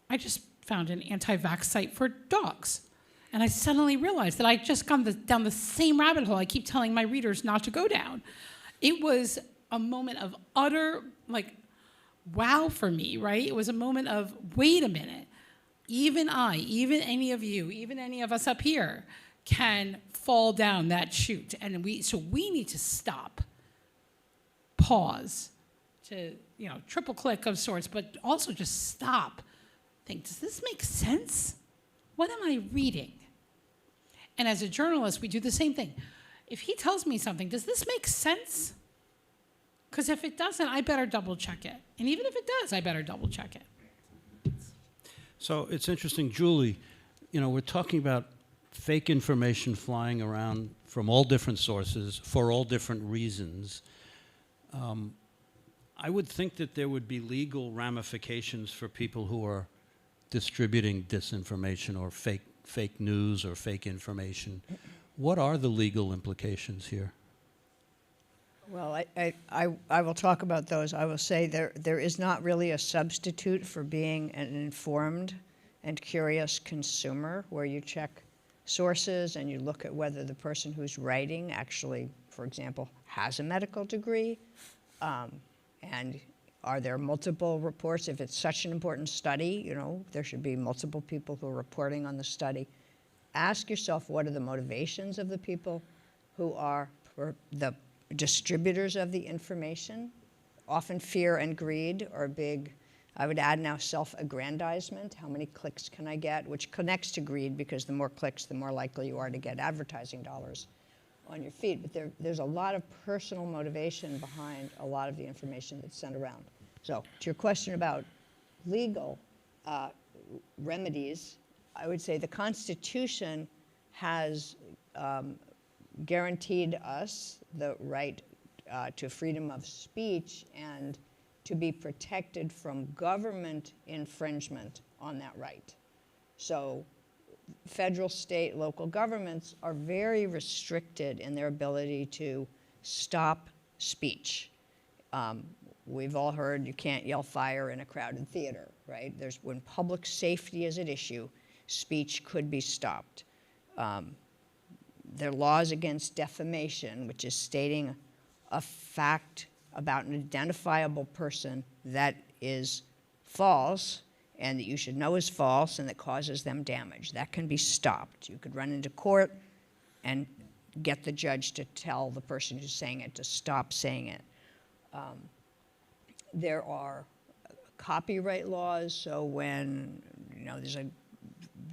I just found an anti-vax site for dogs. And I suddenly realized that I'd just gone down the same rabbit hole I keep telling my readers not to go down. It was a moment of utter, like, wow for me, right? It was a moment of, wait a minute, even any of you, even any of us up here can fall down that chute. And so we need to stop, pause, to, triple click of sorts, but also just stop. Think, does this make sense? What am I reading? And as a journalist, we do the same thing. If he tells me something, does this make sense? Because if it doesn't, I better double check it. And even if it does, I better double check it. So it's interesting, Julie, we're talking about fake information flying around from all different sources for all different reasons. I would think that there would be legal ramifications for people who are distributing disinformation or fake news or fake information. What are the legal implications here? Well, I will talk about those. I will say there is not really a substitute for being an informed and curious consumer where you check sources and you look at whether the person who's writing actually, for example, has a medical degree, and are there multiple reports? If it's such an important study, there should be multiple people who are reporting on the study. Ask yourself, what are the motivations of the people who are the distributors of the information? Often fear and greed are big. I would add now self-aggrandizement. How many clicks can I get? Which connects to greed, because the more clicks, the more likely you are to get advertising dollars on your feed. But there's a lot of personal motivation behind a lot of the information that's sent around. So to your question about legal remedies, I would say the Constitution has guaranteed us the right to freedom of speech and to be protected from government infringement on that right. So federal, state, local governments are very restricted in their ability to stop speech. We've all heard you can't yell fire in a crowded theater, right? When public safety is at issue, speech could be stopped. There are laws against defamation, which is stating a fact about an identifiable person that is false and that you should know is false and that causes them damage. That can be stopped. You could run into court and get the judge to tell the person who's saying it to stop saying it. There are copyright laws, so when there's a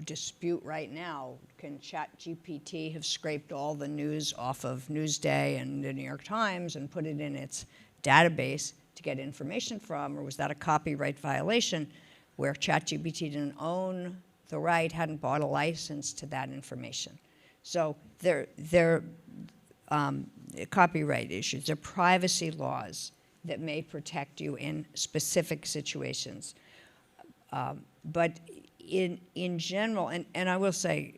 dispute right now, can ChatGPT have scraped all the news off of Newsday and the New York Times and put it in its database to get information from, or was that a copyright violation where ChatGPT didn't own the right, hadn't bought a license to that information? So there are copyright issues, there are privacy laws that may protect you in specific situations. But in general, and I will say,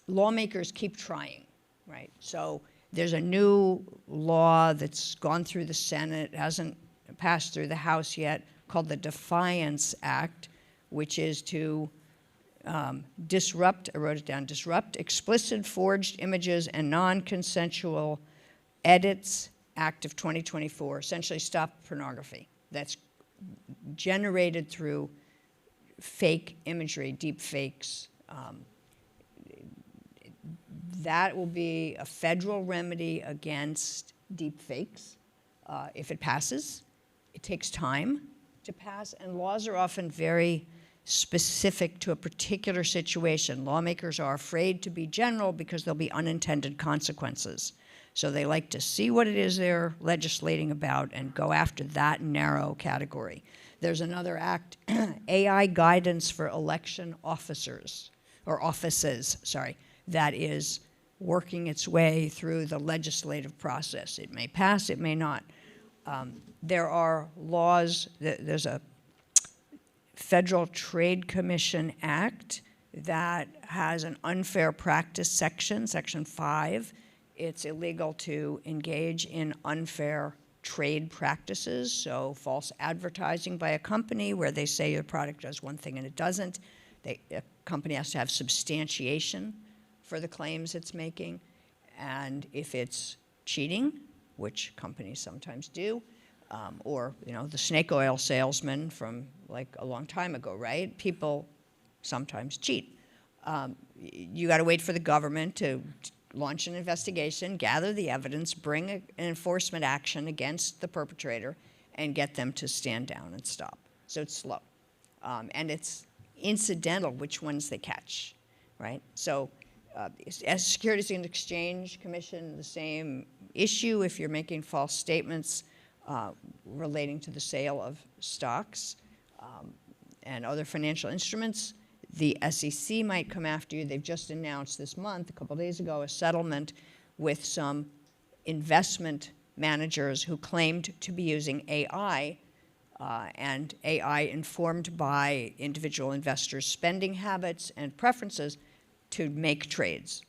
lawmakers keep trying, right? So there's a new law that's gone through the Senate, hasn't passed through the House yet, called the Defiance Act, which is to disrupt, I wrote it down, disrupt explicit forged images and non-consensual edits, Act of 2024, essentially stop pornography that's generated through fake imagery, deep fakes. That will be a federal remedy against deep fakes if it passes. It takes time to pass, and laws are often very specific to a particular situation. Lawmakers are afraid to be general because there'll be unintended consequences. So they like to see what it is they're legislating about and go after that narrow category. There's another act, AI guidance for election officers, or offices, sorry, that is working its way through the legislative process. It may pass, it may not. There are laws, there's a Federal Trade Commission Act that has an unfair practice section, Section 5. It's illegal to engage in unfair trade practices, so false advertising by a company where they say your product does one thing and it doesn't. A company has to have substantiation for the claims it's making, and if it's cheating, which companies sometimes do, or the snake oil salesman from like a long time ago, right? People sometimes cheat. You got to wait for the government to launch an investigation, gather the evidence, bring an enforcement action against the perpetrator, and get them to stand down and stop. So it's slow. And it's incidental which ones they catch, right? So as Securities and Exchange Commission, the same issue if you're making false statements relating to the sale of stocks and other financial instruments. The SEC might come after you. They've just announced this month, a couple days ago, a settlement with some investment managers who claimed to be using AI and AI informed by individual investors' spending habits and preferences to make trades.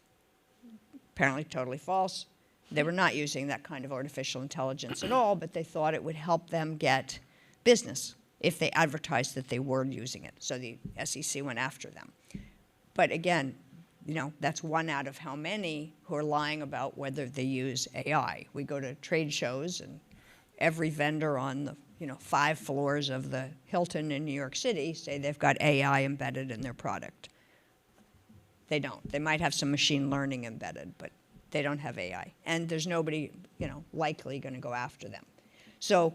Apparently totally false. They were not using that kind of artificial intelligence at all, but they thought it would help them get business if they advertised that they were using it. So the SEC went after them. But again, that's one out of how many who are lying about whether they use AI. We go to trade shows, and every vendor on the 5 floors of the Hilton in New York City say they've got AI embedded in their product. They don't. They might have some machine learning embedded, but they don't have AI. And there's nobody, likely going to go after them. So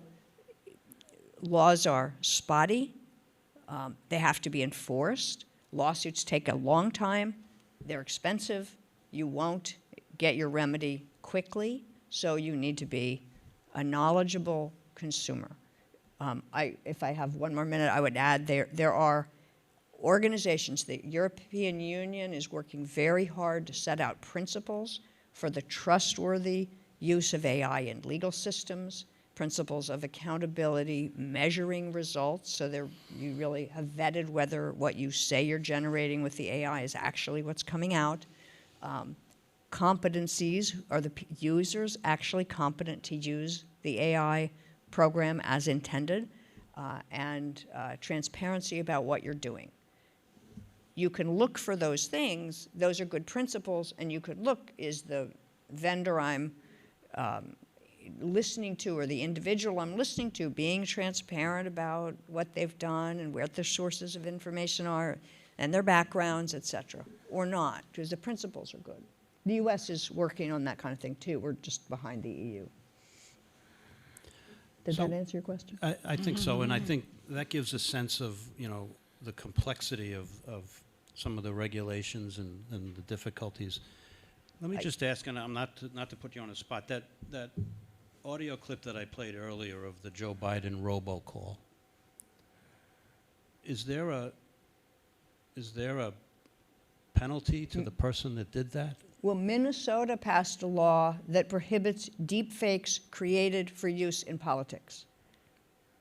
laws are spotty. They have to be enforced. Lawsuits take a long time. They're expensive. You won't get your remedy quickly, so you need to be a knowledgeable consumer. If I have one more minute, I would add there are organizations. The European Union is working very hard to set out principles for the trustworthy use of AI in legal systems, principles of accountability, measuring results, so you really have vetted whether what you say you're generating with the AI is actually what's coming out. Competencies, are the users actually competent to use the AI program as intended, and transparency about what you're doing. You can look for those things. Those are good principles, and you could look, is the vendor I'm listening to or the individual I'm listening to being transparent about what they've done and where their sources of information are and their backgrounds, et cetera, or not, because the principles are good. The U.S. is working on that kind of thing, too. We're just behind the EU. Does that answer your question? I think so, and I think that gives a sense of, the complexity of some of the regulations and the difficulties. Let me just ask, and I'm not to put you on the spot, that audio clip that I played earlier of the Joe Biden robocall, is there a penalty to the person that did that? Well, Minnesota passed a law that prohibits deep fakes created for use in politics.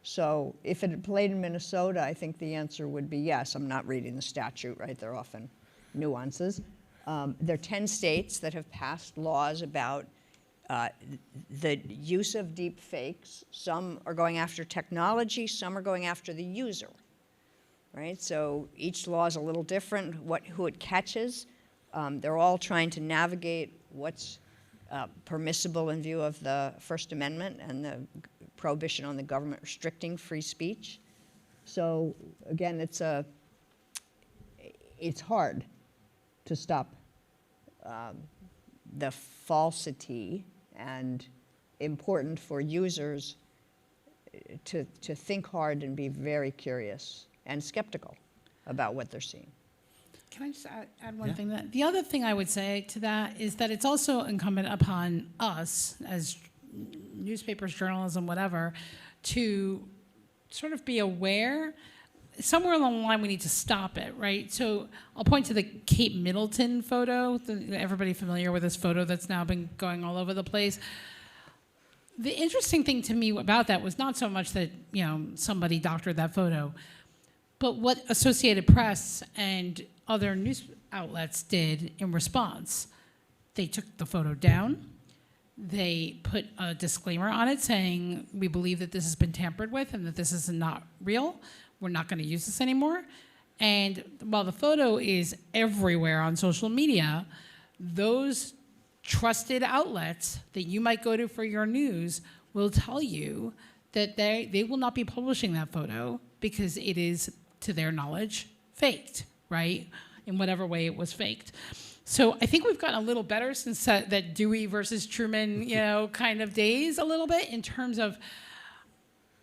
So if it had played in Minnesota, I think the answer would be yes. I'm not reading the statute, right? There are often nuances. There are 10 states that have passed laws about the use of deep fakes. Some are going after technology, some are going after the user, right? So each law is a little different, who it catches. They're all trying to navigate what's permissible in view of the First Amendment and the prohibition on the government restricting free speech. So again, it's hard to stop the falsity, and important for users to think hard and be very curious and skeptical about what they're seeing. Can I just add one thing? The other thing I would say to that is that it's also incumbent upon us as newspapers, journalism, whatever, to sort of be aware. Somewhere along the line, we need to stop it, right? So I'll point to the Kate Middleton photo. Everybody familiar with this photo that's now been going all over the place? The interesting thing to me about that was not so much that, somebody doctored that photo, but what Associated Press and other news outlets did in response. They took the photo down. They put a disclaimer on it saying, we believe that this has been tampered with and that this is not real. We're not going to use this anymore. And while the photo is everywhere on social media, those trusted outlets that you might go to for your news will tell you that they will not be publishing that photo because it is, to their knowledge, faked, right? In whatever way it was faked. So I think we've gotten a little better since that Dewey versus Truman, kind of days a little bit in terms of.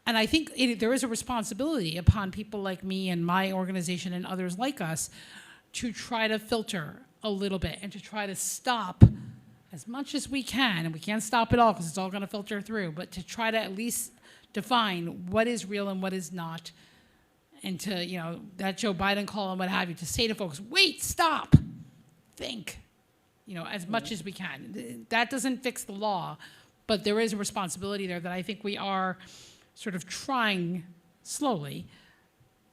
And I think there is a responsibility upon people like me and my organization and others like us to try to filter a little bit and to try to stop as much as we can. And we can't stop it all because it's all going to filter through, but to try to at least define what is real and what is not. And to, that Joe Biden call and what have you, to say to folks, wait, stop, think, as much as we can. That doesn't fix the law, but there is a responsibility there that I think we are sort of trying slowly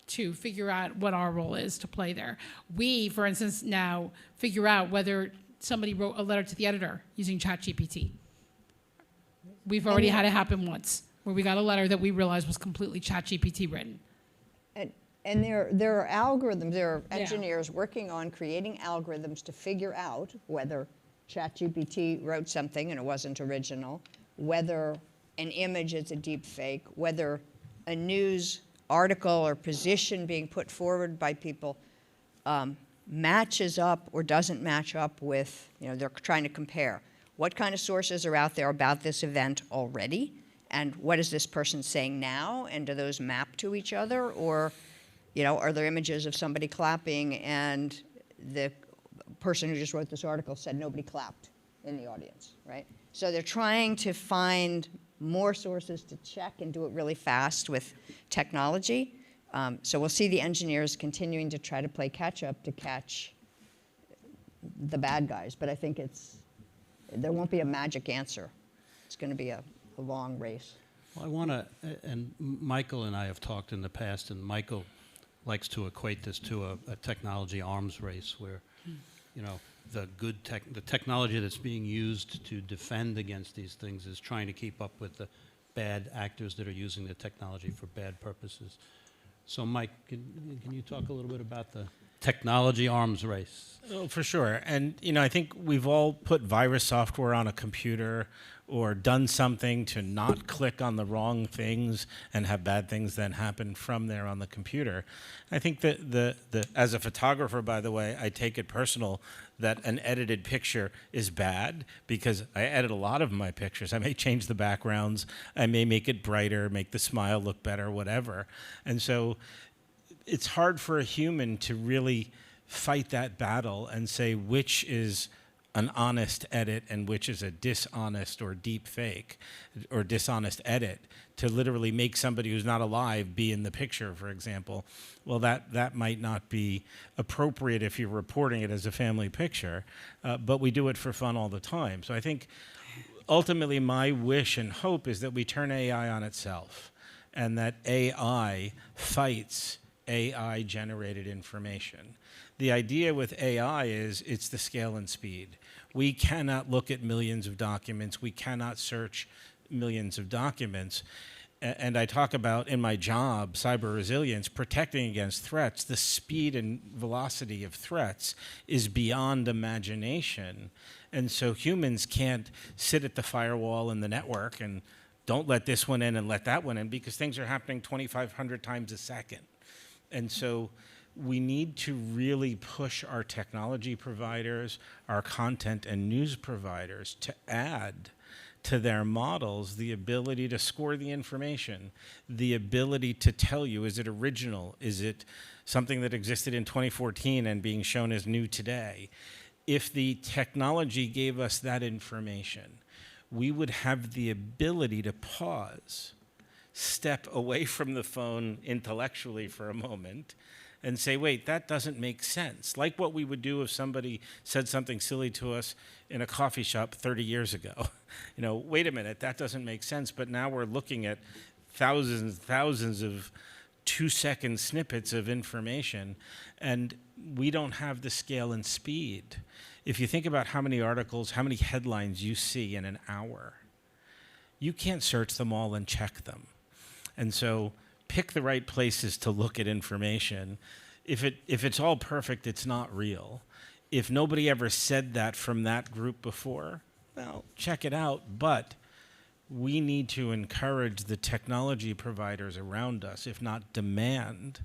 to figure out what our role is to play there. We, for instance, now figure out whether somebody wrote a letter to the editor using ChatGPT. We've already had it happen once, where we got a letter that we realized was completely ChatGPT written. And there are algorithms, there are engineers working on creating algorithms to figure out whether ChatGPT wrote something and it wasn't original, whether an image is a deep fake, whether a news article or position being put forward by people matches up or doesn't match up with, they're trying to compare. What kind of sources are out there about this event already? And what is this person saying now? And do those map to each other? Or, are there images of somebody clapping and the person who just wrote this article said nobody clapped in the audience, right? So they're trying to find more sources to check and do it really fast with technology. So we'll see the engineers continuing to try to play catch up to catch the bad guys. But I think there won't be a magic answer. It's going to be a long race. Well, I want to, and Michael and I have talked in the past, and Michael likes to equate this to a technology arms race where, the technology that's being used to defend against these things is trying to keep up with the bad actors that are using the technology for bad purposes. So, Mike, can you talk a little bit about the technology arms race? Oh, for sure. And, I think we've all put virus software on a computer or done something to not click on the wrong things and have bad things then happen from there on the computer. I think that as a photographer, by the way, I take it personal that an edited picture is bad because I edit a lot of my pictures. I may change the backgrounds. I may make it brighter, make the smile look better, whatever. And so it's hard for a human to really fight that battle and say which is an honest edit and which is a dishonest or deep fake or dishonest edit, to literally make somebody who's not alive be in the picture, for example. Well, that might not be appropriate if you're reporting it as a family picture, but we do it for fun all the time. So I think ultimately my wish and hope is that we turn AI on itself and that AI fights AI generated information. The idea with AI is it's the scale and speed. We cannot look at millions of documents. We cannot search millions of documents. And I talk about in my job, cyber resilience, protecting against threats. The speed and velocity of threats is beyond imagination. And so humans can't sit at the firewall in the network and don't let this one in and let that one in, because things are happening 2,500 times a second. And so we need to really push our technology providers, our content and news providers to add to their models the ability to score the information, the ability to tell you, is it original? Is it something that existed in 2014 and being shown as new today? If the technology gave us that information, we would have the ability to pause, step away from the phone intellectually for a moment, and say, wait, that doesn't make sense. Like what we would do if somebody said something silly to us in a coffee shop 30 years ago. You know, wait a minute, that doesn't make sense, but now we're looking at thousands of 2-second snippets of information, and we don't have the scale and speed. If you think about how many articles, how many headlines you see in an hour, you can't search them all and check them. And so pick the right places to look at information. If it's all perfect, it's not real. If nobody ever said that from that group before, well, check it out. But we need to encourage the technology providers around us, if not demand,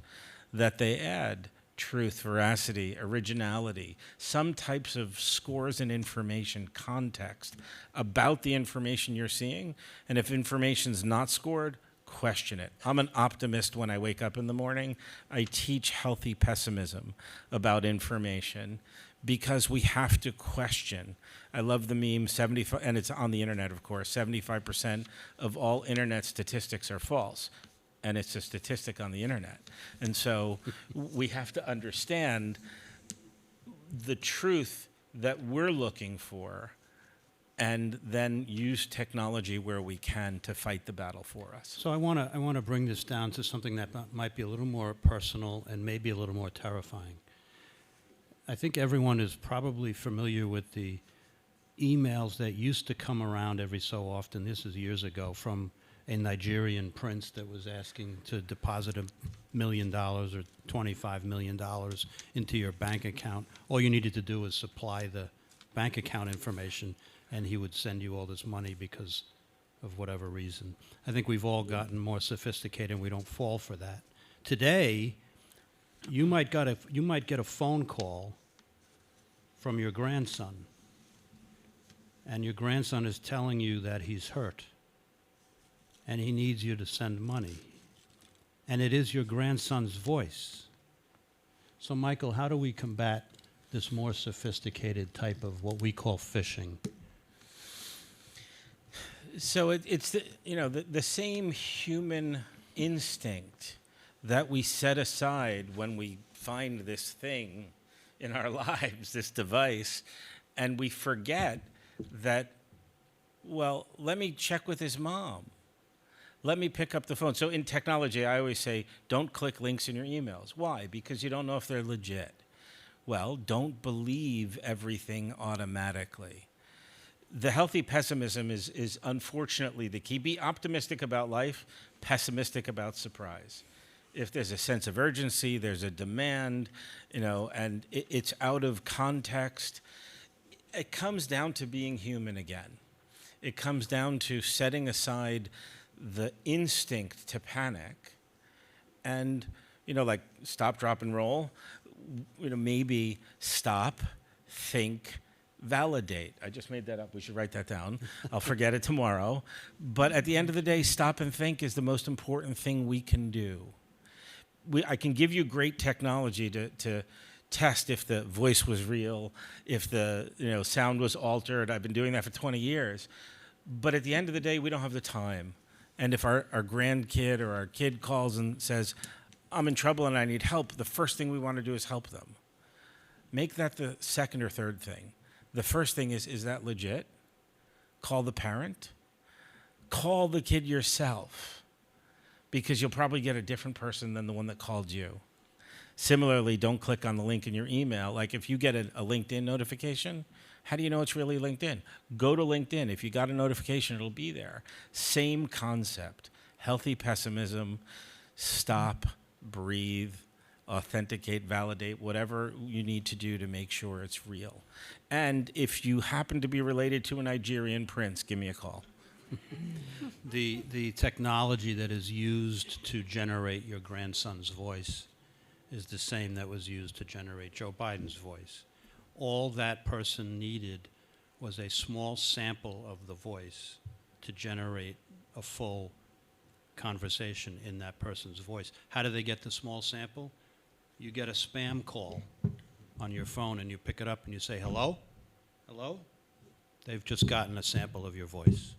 that they add truth, veracity, originality, some types of scores and information, context about the information you're seeing. And if information's not scored, question it. I'm an optimist when I wake up in the morning. I teach healthy pessimism about information because we have to question. I love the meme, 75, and it's on the internet, of course, 75% of all internet statistics are false. And it's a statistic on the internet. And so we have to understand the truth that we're looking for and then use technology where we can to fight the battle for us. So I want to bring this down to something that might be a little more personal and maybe a little more terrifying. I think everyone is probably familiar with the emails that used to come around every so often, this is years ago, from a Nigerian prince that was asking to deposit $1 million or $25 million into your bank account. All you needed to do was supply the bank account information, and he would send you all this money because of whatever reason. I think we've all gotten more sophisticated, and we don't fall for that. Today, you might get a phone call from your grandson, and your grandson is telling you that he's hurt, and he needs you to send money. And it is your grandson's voice. So, Michael, how do we combat this more sophisticated type of what we call phishing? So it's the same human instinct that we set aside when we find this thing in our lives, this device, and we forget that, well, let me check with his mom. Let me pick up the phone. So in technology, I always say, don't click links in your emails. Why? Because you don't know if they're legit. Well, don't believe everything automatically. The healthy pessimism is unfortunately the key. Be optimistic about life, pessimistic about surprise. If there's a sense of urgency, there's a demand, and it's out of context, it comes down to being human again. It comes down to setting aside the instinct to panic and, like stop, drop, and roll, maybe stop, think, validate. I just made that up. We should write that down. I'll forget it tomorrow. But at the end of the day, stop and think is the most important thing we can do. I can give you great technology to test if the voice was real, if the sound was altered. I've been doing that for 20 years. But at the end of the day, we don't have the time. And if our grandkid or our kid calls and says, I'm in trouble and I need help, the first thing we want to do is help them. Make that the second or third thing. The first thing is that legit? Call the parent. Call the kid yourself, because you'll probably get a different person than the one that called you. Similarly, don't click on the link in your email. Like if you get a LinkedIn notification, how do you know it's really LinkedIn? Go to LinkedIn. If you got a notification, it'll be there. Same concept. Healthy pessimism. Stop, breathe, authenticate, validate, whatever you need to do to make sure it's real. And if you happen to be related to a Nigerian prince, give me a call. The technology that is used to generate your grandson's voice is the same that was used to generate Joe Biden's voice. All that person needed was a small sample of the voice to generate a full conversation in that person's voice. How do they get the small sample? You get a spam call on your phone and you pick it up and you say, hello? Hello? They've just gotten a sample of your voice.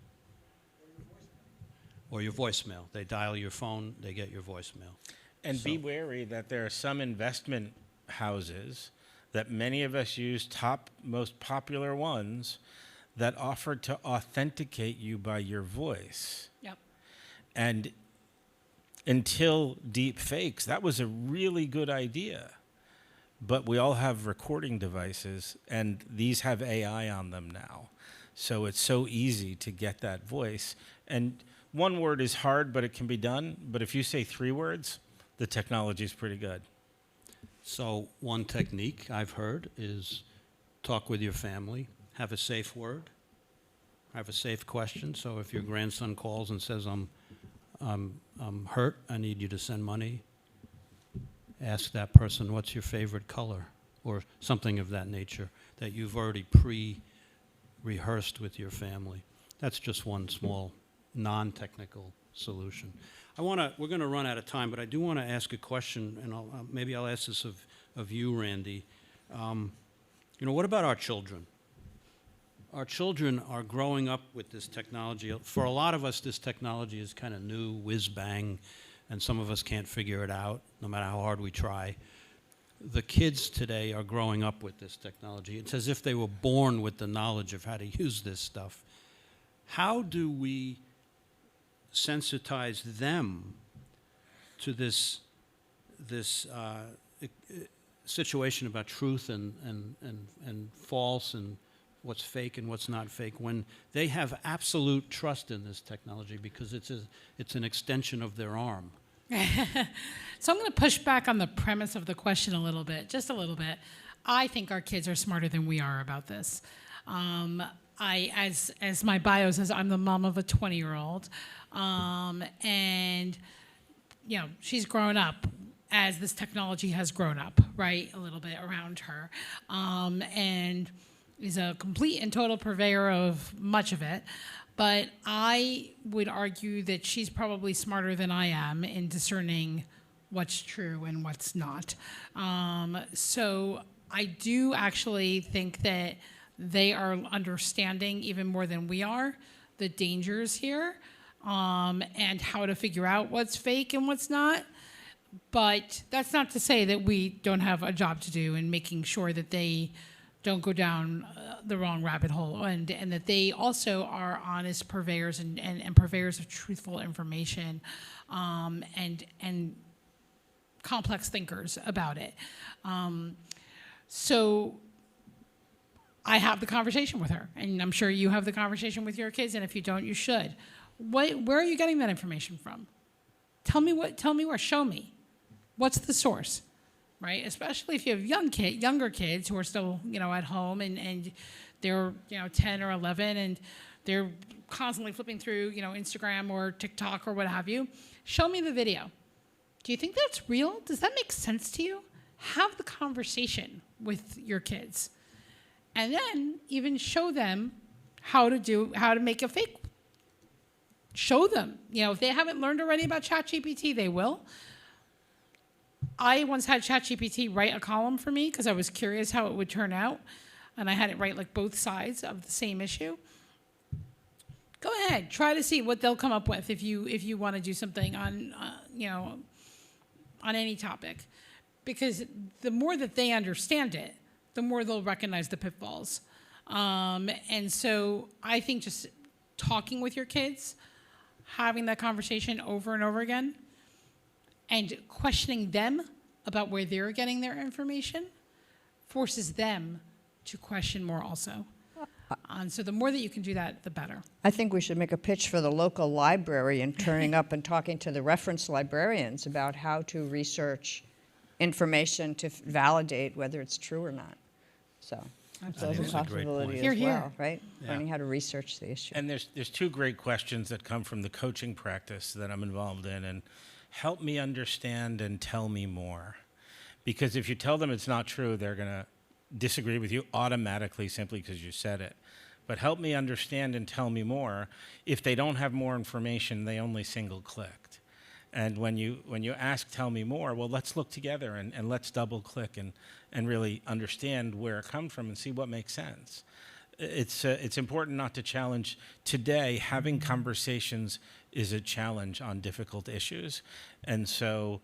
Or your voicemail. They dial your phone, they get your voicemail. And be wary that there are some investment houses that many of us use, top, most popular ones, that offer to authenticate you by your voice. Yep. And until deep fakes, that was a really good idea. But we all have recording devices, and these have AI on them now. So it's so easy to get that voice. And one word is hard, but it can be done. But if you say 3 words, the technology is pretty good. So one technique I've heard is talk with your family, have a safe word, have a safe question. So if your grandson calls and says, I'm hurt, I need you to send money, ask that person, what's your favorite color? Or something of that nature that you've already pre-rehearsed with your family. That's just one small non-technical solution. We're going to run out of time, but I do want to ask a question, and maybe I'll ask this of you, Randy. What about our children? Our children are growing up with this technology. For a lot of us, this technology is kind of new, whiz-bang, and some of us can't figure it out, no matter how hard we try. The kids today are growing up with this technology. It's as if they were born with the knowledge of how to use this stuff. How do we sensitize them to this situation about truth and false and what's fake and what's not fake when they have absolute trust in this technology because it's an extension of their arm? So I'm going to push back on the premise of the question a little bit, just a little bit. I think our kids are smarter than we are about this. As my bio says, I'm the mom of a 20-year-old, and she's grown up as this technology has grown up, right, a little bit around her, and is a complete and total purveyor of much of it. But I would argue that she's probably smarter than I am in discerning what's true and what's not. So I do actually think that they are understanding even more than we are the dangers here and how to figure out what's fake and what's not. But that's not to say that we don't have a job to do in making sure that they don't go down the wrong rabbit hole and that they also are honest purveyors and purveyors of truthful information and complex thinkers about it. So I have the conversation with her, and I'm sure you have the conversation with your kids, and if you don't, you should. Where are you getting that information from? Tell me where, show me. What's the source? Right? Especially if you have younger kids who are still, at home and they're, 10 or 11 and they're constantly flipping through, Instagram or TikTok or what have you. Show me the video. Do you think that's real? Does that make sense to you? Have the conversation with your kids. And then even show them how to make a fake. Show them. If they haven't learned already about ChatGPT, they will. I once had ChatGPT write a column for me because I was curious how it would turn out, and I had it write like both sides of the same issue. Go ahead, try to see what they'll come up with if you want to do something on on any topic, because the more that they understand it, the more they'll recognize the pitfalls. And so I think just talking with your kids, having that conversation over and over again, and questioning them about where they're getting their information forces them to question more also. And so the more that you can do that, the better. I think we should make a pitch for the local library and turning up and talking to the reference librarians about how to research information to validate whether it's true or not. So that's think a it's a great possibility point. as Hear, hear. well, right? Yeah. Learning how to research the issue. And there's two great questions that come from the coaching practice that I'm involved in, and help me understand and tell me more. Because if you tell them it's not true, they're going to disagree with you automatically simply because you said it. But help me understand and tell me more. If they don't have more information, they only single-clicked. And when you ask, tell me more, well, let's look together and let's double-click and really understand where it comes from and see what makes sense. It's important not to challenge. Today, having conversations is a challenge on difficult issues. And so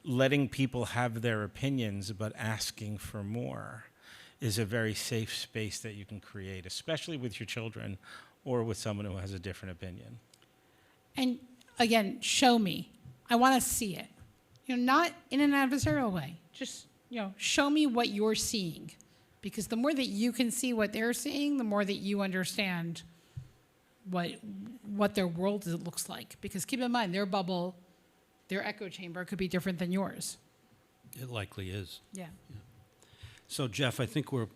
letting people have their opinions but asking for more is a very safe space that you can create, especially with your children or with someone who has a different opinion. And again, show me. I want to see it. Not in an adversarial way. Just, show me what you're seeing. Because the more that you can see what they're seeing, the more that you understand what their world looks like. Because keep in mind, their bubble, their echo chamber could be different than yours. It likely is. Yeah. So, Jeff, I think we're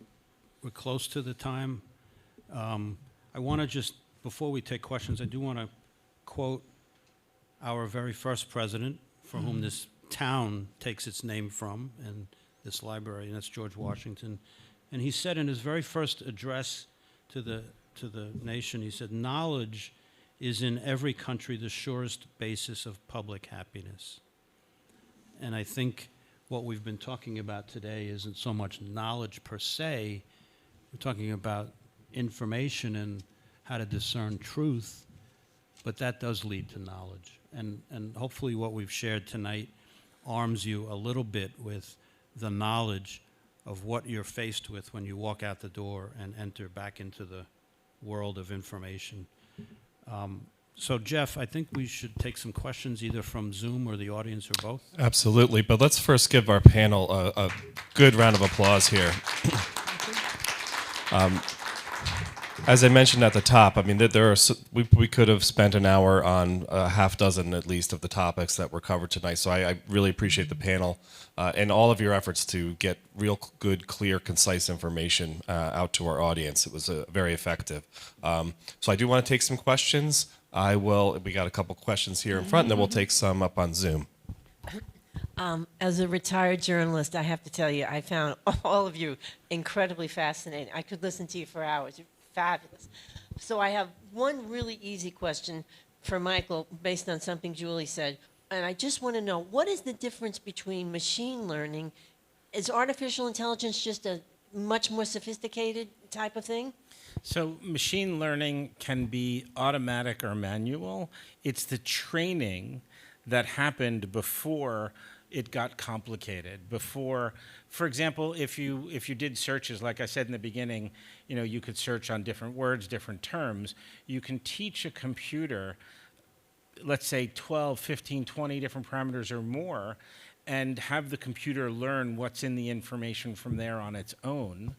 close to the time. I want to just, before we take questions, I do want to quote our very first president, from whom this town takes its name from, and this library, and that's George Washington. And he said in his very first address to the nation, he said, "Knowledge is in every country the surest basis of public happiness." And I think what we've been talking about today isn't so much knowledge per se. We're talking about information and how to discern truth, but that does lead to knowledge. And hopefully what we've shared tonight arms you a little bit with the knowledge of what you're faced with when you walk out the door and enter back into the world of information. So, Jeff, I think we should take some questions either from Zoom or the audience or both. Absolutely, but let's first give our panel a good round of applause here. As I mentioned at the top, I mean, we could have spent an hour on a half dozen at least of the topics that were covered tonight. So I really appreciate the panel and all of your efforts to get real good, clear, concise information out to our audience. It was very effective. So I do want to take some questions. We got a couple questions here in front, and then we'll take some up on Zoom. As a retired journalist, I have to tell you, I found all of you incredibly fascinating. I could listen to you for hours. You're fabulous. So I have one really easy question for Michael based on something Julie said. And I just want to know, what is the difference between machine learning? Is artificial intelligence just a much more sophisticated type of thing? So machine learning can be automatic or manual. It's the training that happened before it got complicated. Before, for example, if you did searches, like I said in the beginning, you could search on different words, different terms. You can teach a computer, let's say 12, 15, 20 different parameters or more, and have the computer learn what's in the information from there on its own.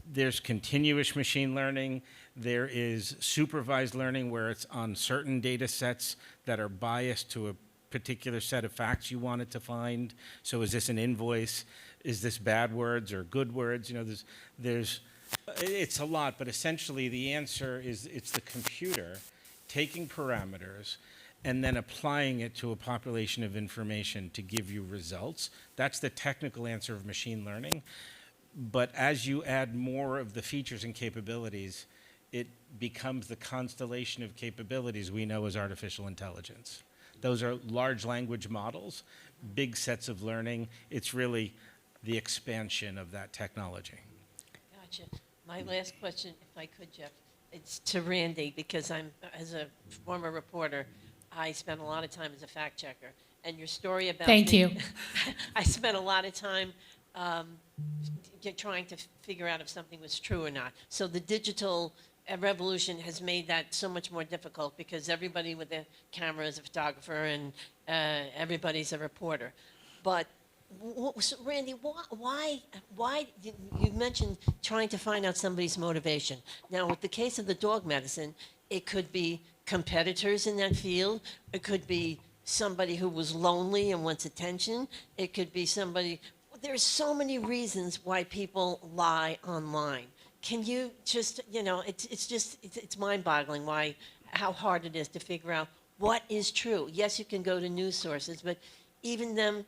There's continuous machine learning. There is supervised learning where it's on certain data sets that are biased to a particular set of facts you want it to find. So is this an invoice? Is this bad words or good words? It's a lot, but essentially the answer is it's the computer taking parameters and then applying it to a population of information to give you results. That's the technical answer of machine learning. But as you add more of the features and capabilities, it becomes the constellation of capabilities we know as artificial intelligence. Those are large language models, big sets of learning. It's really the expansion of that technology. Gotcha. My last question, if I could, Jeff, it's to Randy, because as a former reporter, I spent a lot of time as a fact checker. And your story about Thank you. I spent a lot of time trying to figure out if something was true or not. So the digital revolution has made that so much more difficult because everybody with a camera is a photographer and everybody's a reporter. But So Randy, why you mentioned trying to find out somebody's motivation. Now, with the case of the dog medicine, it could be competitors in that field. It could be somebody who was lonely and wants attention. It could be somebody. There's so many reasons why people lie online. Can you just, it's mind-boggling how hard it is to figure out what is true. Yes, you can go to news sources, but even them,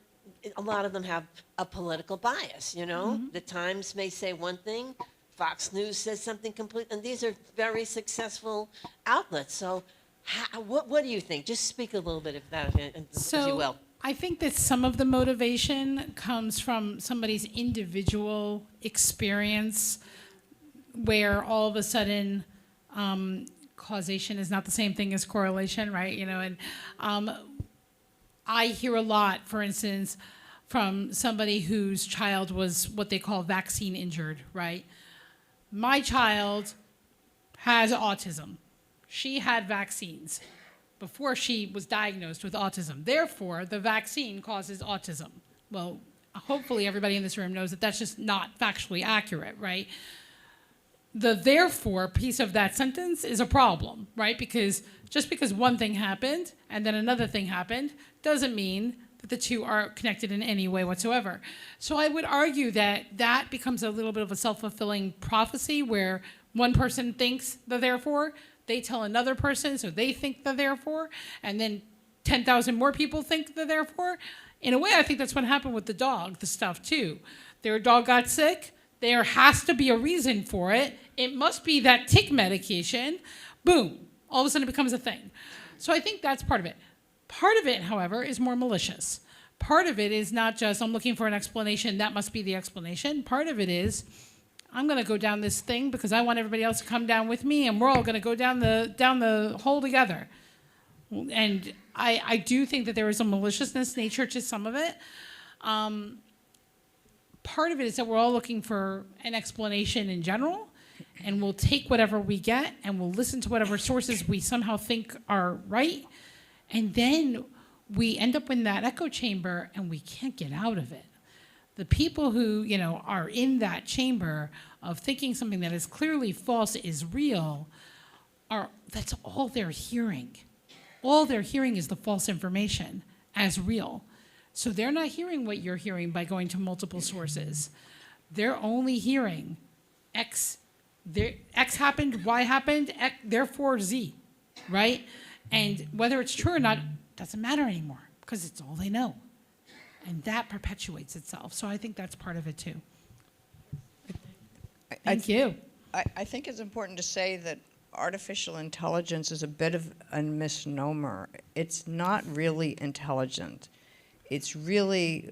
a lot of them have a political bias, The Times may say one thing, Fox News says something complete, and these are very successful outlets. So what do you think? Just speak a little bit of that, if you will. I think that some of the motivation comes from somebody's individual experience where all of a sudden causation is not the same thing as correlation, right? And I hear a lot, for instance, from somebody whose child was what they call vaccine injured, right? My child has autism. She had vaccines before she was diagnosed with autism. Therefore, the vaccine causes autism. Well, hopefully everybody in this room knows that that's just not factually accurate, right? The therefore piece of that sentence is a problem, right? Because just because one thing happened and then another thing happened doesn't mean that the two are connected in any way whatsoever. So I would argue that that becomes a little bit of a self-fulfilling prophecy where one person thinks the therefore, they tell another person, so they think the therefore, and then 10,000 more people think the therefore. In a way, I think that's what happened with the stuff too. Their dog got sick. There has to be a reason for it. It must be that tick medication. Boom. All of a sudden it becomes a thing. So I think that's part of it. Part of it, however, is more malicious. Part of it is not just, I'm looking for an explanation, that must be the explanation. Part of it is, I'm going to go down this thing because I want everybody else to come down with me, and we're all going to go down the hole together. And I do think that there is a maliciousness nature to some of it. Part of it is that we're all looking for an explanation in general, and we'll take whatever we get, and we'll listen to whatever sources we somehow think are right, and then we end up in that echo chamber, and we can't get out of it. The people who, are in that chamber of thinking something that is clearly false is real, that's all they're hearing. All they're hearing is the false information as real. So they're not hearing what you're hearing by going to multiple sources. They're only hearing X happened, Y happened, X, therefore Z, right? And whether it's true or not doesn't matter anymore because it's all they know. And that perpetuates itself. So I think that's part of it too. Thank you. I think it's important to say that artificial intelligence is a bit of a misnomer. It's not really intelligent. It's really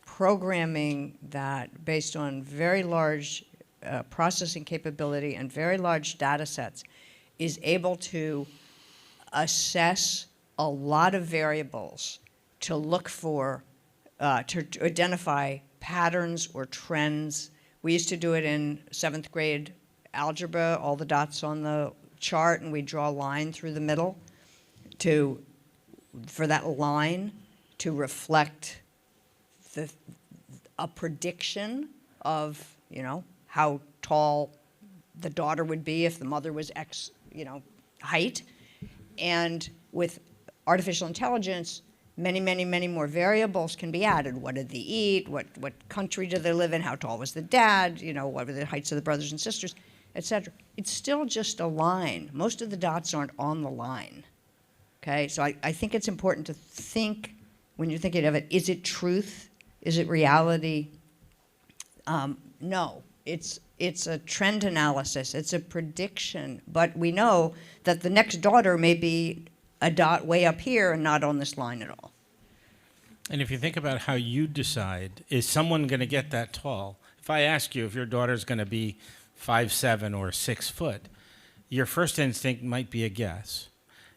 programming that based on very large processing capability and very large data sets is able to assess a lot of variables to look for, to identify patterns or trends. We used to do it in 7th grade algebra, all the dots on the chart, and we draw a line through the middle for that line to reflect a prediction of, how tall the daughter would be if the mother was X, height. And with artificial intelligence, many, many, many more variables can be added. What did they eat? What country do they live in? How tall was the dad? What were the heights of the brothers and sisters, etc. It's still just a line. Most of the dots aren't on the line. Okay, so I think it's important to think, when you're thinking of it, is it truth? Is it reality? No, it's a trend analysis. It's a prediction. But we know that the next daughter may be a dot way up here and not on this line at all. And if you think about how you decide, is someone going to get that tall? If I ask you if your daughter's going to be 5'7" or 6 foot, your first instinct might be a guess.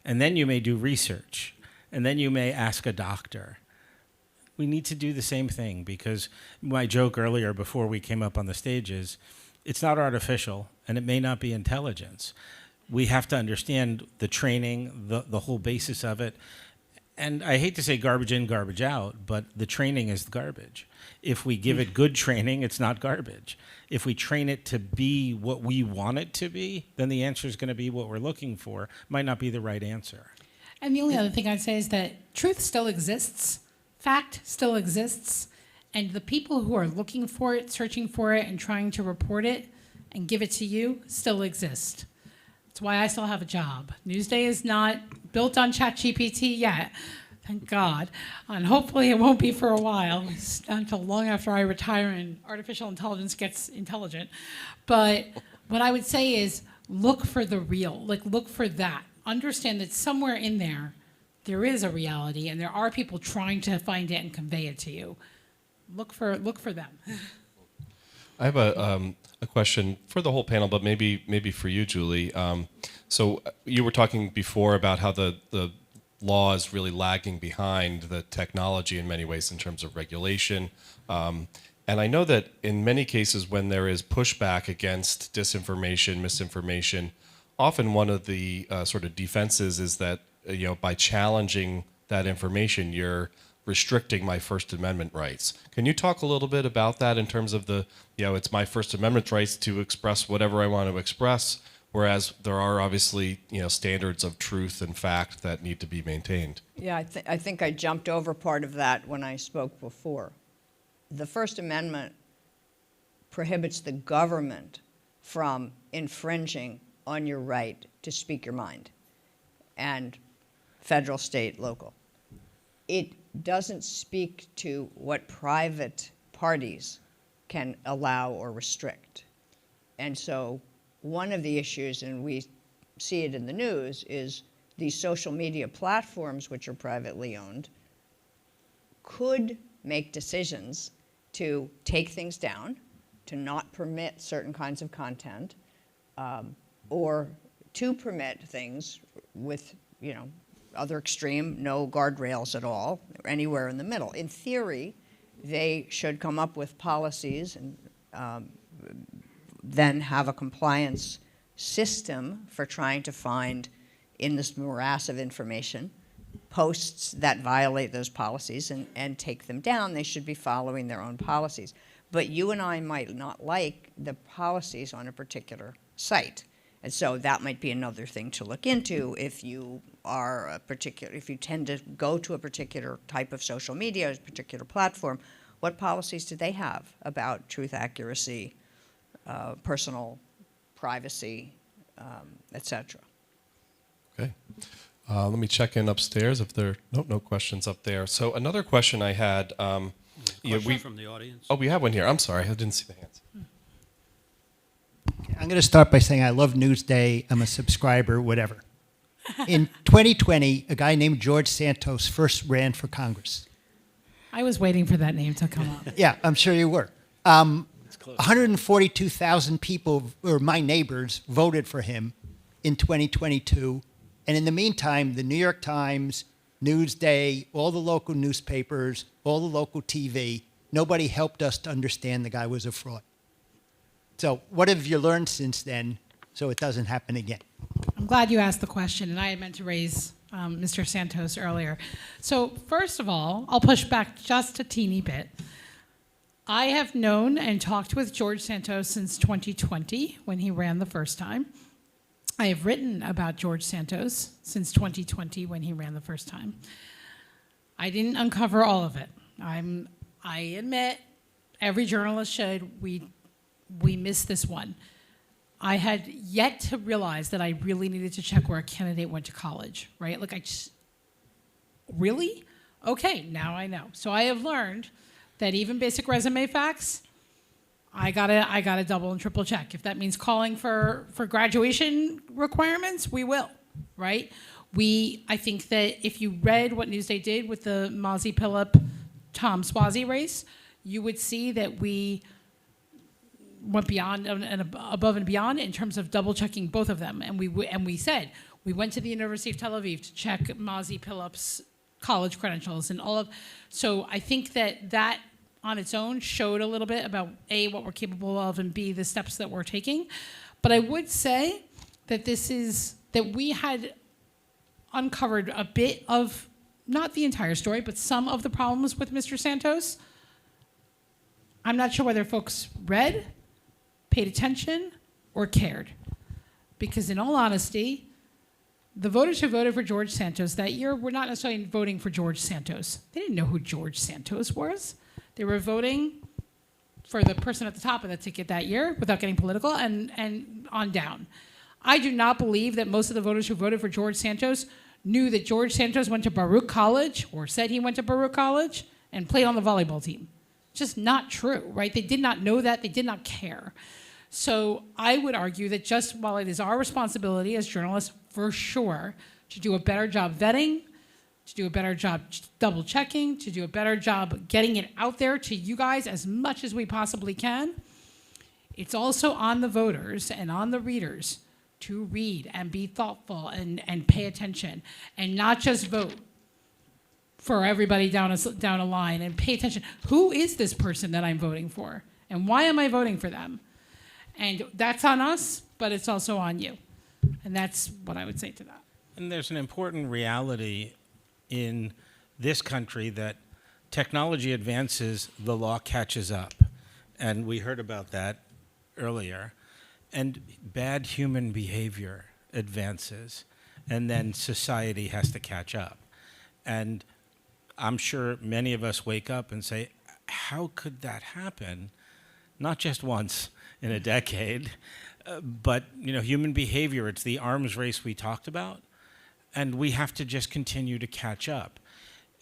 And then you may do research. And then you may ask a doctor. We need to do the same thing, because my joke earlier before we came up on the stage is, it's not artificial and it may not be intelligence. We have to understand the training, the whole basis of it. And I hate to say garbage in, garbage out, but the training is the garbage. If we give it good training, it's not garbage. If we train it to be what we want it to be, then the answer is going to be what we're looking for. Might not be the right answer. And the only other thing I'd say is that truth still exists, fact still exists, and the people who are looking for it, searching for it, and trying to report it and give it to you still exist. That's why I still have a job. Newsday is not built on ChatGPT yet, thank God. And hopefully it won't be for a while. It's not until long after I retire and artificial intelligence gets intelligent. But what I would say is look for the real, like look for that. Understand that somewhere in there is a reality and there are people trying to find it and convey it to you. Look for them. I have a question for the whole panel, but maybe for you, Julie. So you were talking before about how the law is really lagging behind the technology in many ways in terms of regulation. And I know that in many cases when there is pushback against disinformation, misinformation, often one of the sort of defenses is that by challenging that information, you're restricting my First Amendment rights. Can you talk a little bit about that in terms of it's my First Amendment rights to express whatever I want to express, whereas there are obviously, standards of truth and fact that need to be maintained? Yeah, I think I jumped over part of that when I spoke before. The First Amendment prohibits the government from infringing on your right to speak your mind, and federal, state, local. It doesn't speak to what private parties can allow or restrict. And so one of the issues, and we see it in the news, is these social media platforms, which are privately owned, could make decisions to take things down, to not permit certain kinds of content, or to permit things with, other extreme, no guardrails at all, or anywhere in the middle. In theory, they should come up with policies and then have a compliance system for trying to find, in this morass of information, posts that violate those policies and take them down. They should be following their own policies. But you and I might not like the policies on a particular site. And so that might be another thing to look into if you are if you tend to go to a particular type of social media, a particular platform. What policies do they have about truth, accuracy, personal privacy, et cetera? Okay. Let me check in upstairs if there are no questions up there. So another question I had. Question from the audience. Oh, we have one here. I'm sorry. I didn't see the hands. I'm going to start by saying I love Newsday. I'm a subscriber, whatever. In 2020, a guy named George Santos first ran for Congress. I was waiting for that name to come up. Yeah, I'm sure you were. 142,000 people, or my neighbors, voted for him in 2022. And in the meantime, the New York Times, Newsday, all the local newspapers, all the local TV, nobody helped us to understand the guy was a fraud. So what have you learned since then so it doesn't happen again? I'm glad you asked the question, and I had meant to raise Mr. Santos earlier. So first of all, I'll push back just a teeny bit. I have known and talked with George Santos since 2020 when he ran the first time. I have written about George Santos since 2020 when he ran the first time. I didn't uncover all of it. I admit, every journalist should. We missed this one. I had yet to realize that I really needed to check where a candidate went to college, right? Like really? Okay, now I know. So I have learned that even basic resume facts, I gotta double and triple check. If that means calling for graduation requirements, we will, right? I think that if you read what Newsday did with the Mazi Pilip, Tom Swazi race, you would see that we went beyond and above and beyond in terms of double checking both of them. And we said, we went to the University of Tel Aviv to check Mazi Pilip's college credentials and all of, so I think that on its own showed a little bit about A, what we're capable of, and B, the steps that we're taking. But I would say that that we had uncovered a bit of not the entire story, but some of the problems with Mr. Santos. I'm not sure whether folks read, paid attention, or cared. Because in all honesty, the voters who voted for George Santos that year were not necessarily voting for George Santos. They didn't know who George Santos was. They were voting for the person at the top of the ticket that year, without getting political, and on down. I do not believe that most of the voters who voted for George Santos knew that George Santos went to Baruch College, or said he went to Baruch College, and played on the volleyball team. Just not true, right? They did not know that. They did not care. So I would argue that just while it is our responsibility as journalists, for sure, to do a better job vetting, to do a better job double checking, to do a better job getting it out there to you guys as much as we possibly can, it's also on the voters and on the readers to read and be thoughtful and pay attention and not just vote for everybody down a line, and pay attention. Who is this person that I'm voting for? And why am I voting for them? And that's on us, but it's also on you. And that's what I would say to that. And there's an important reality in this country that technology advances, the law catches up. And we heard about that earlier. And bad human behavior advances, and then society has to catch up. And I'm sure many of us wake up and say, how could that happen? Not just once in a decade, but human behavior, it's the arms race we talked about, and we have to just continue to catch up.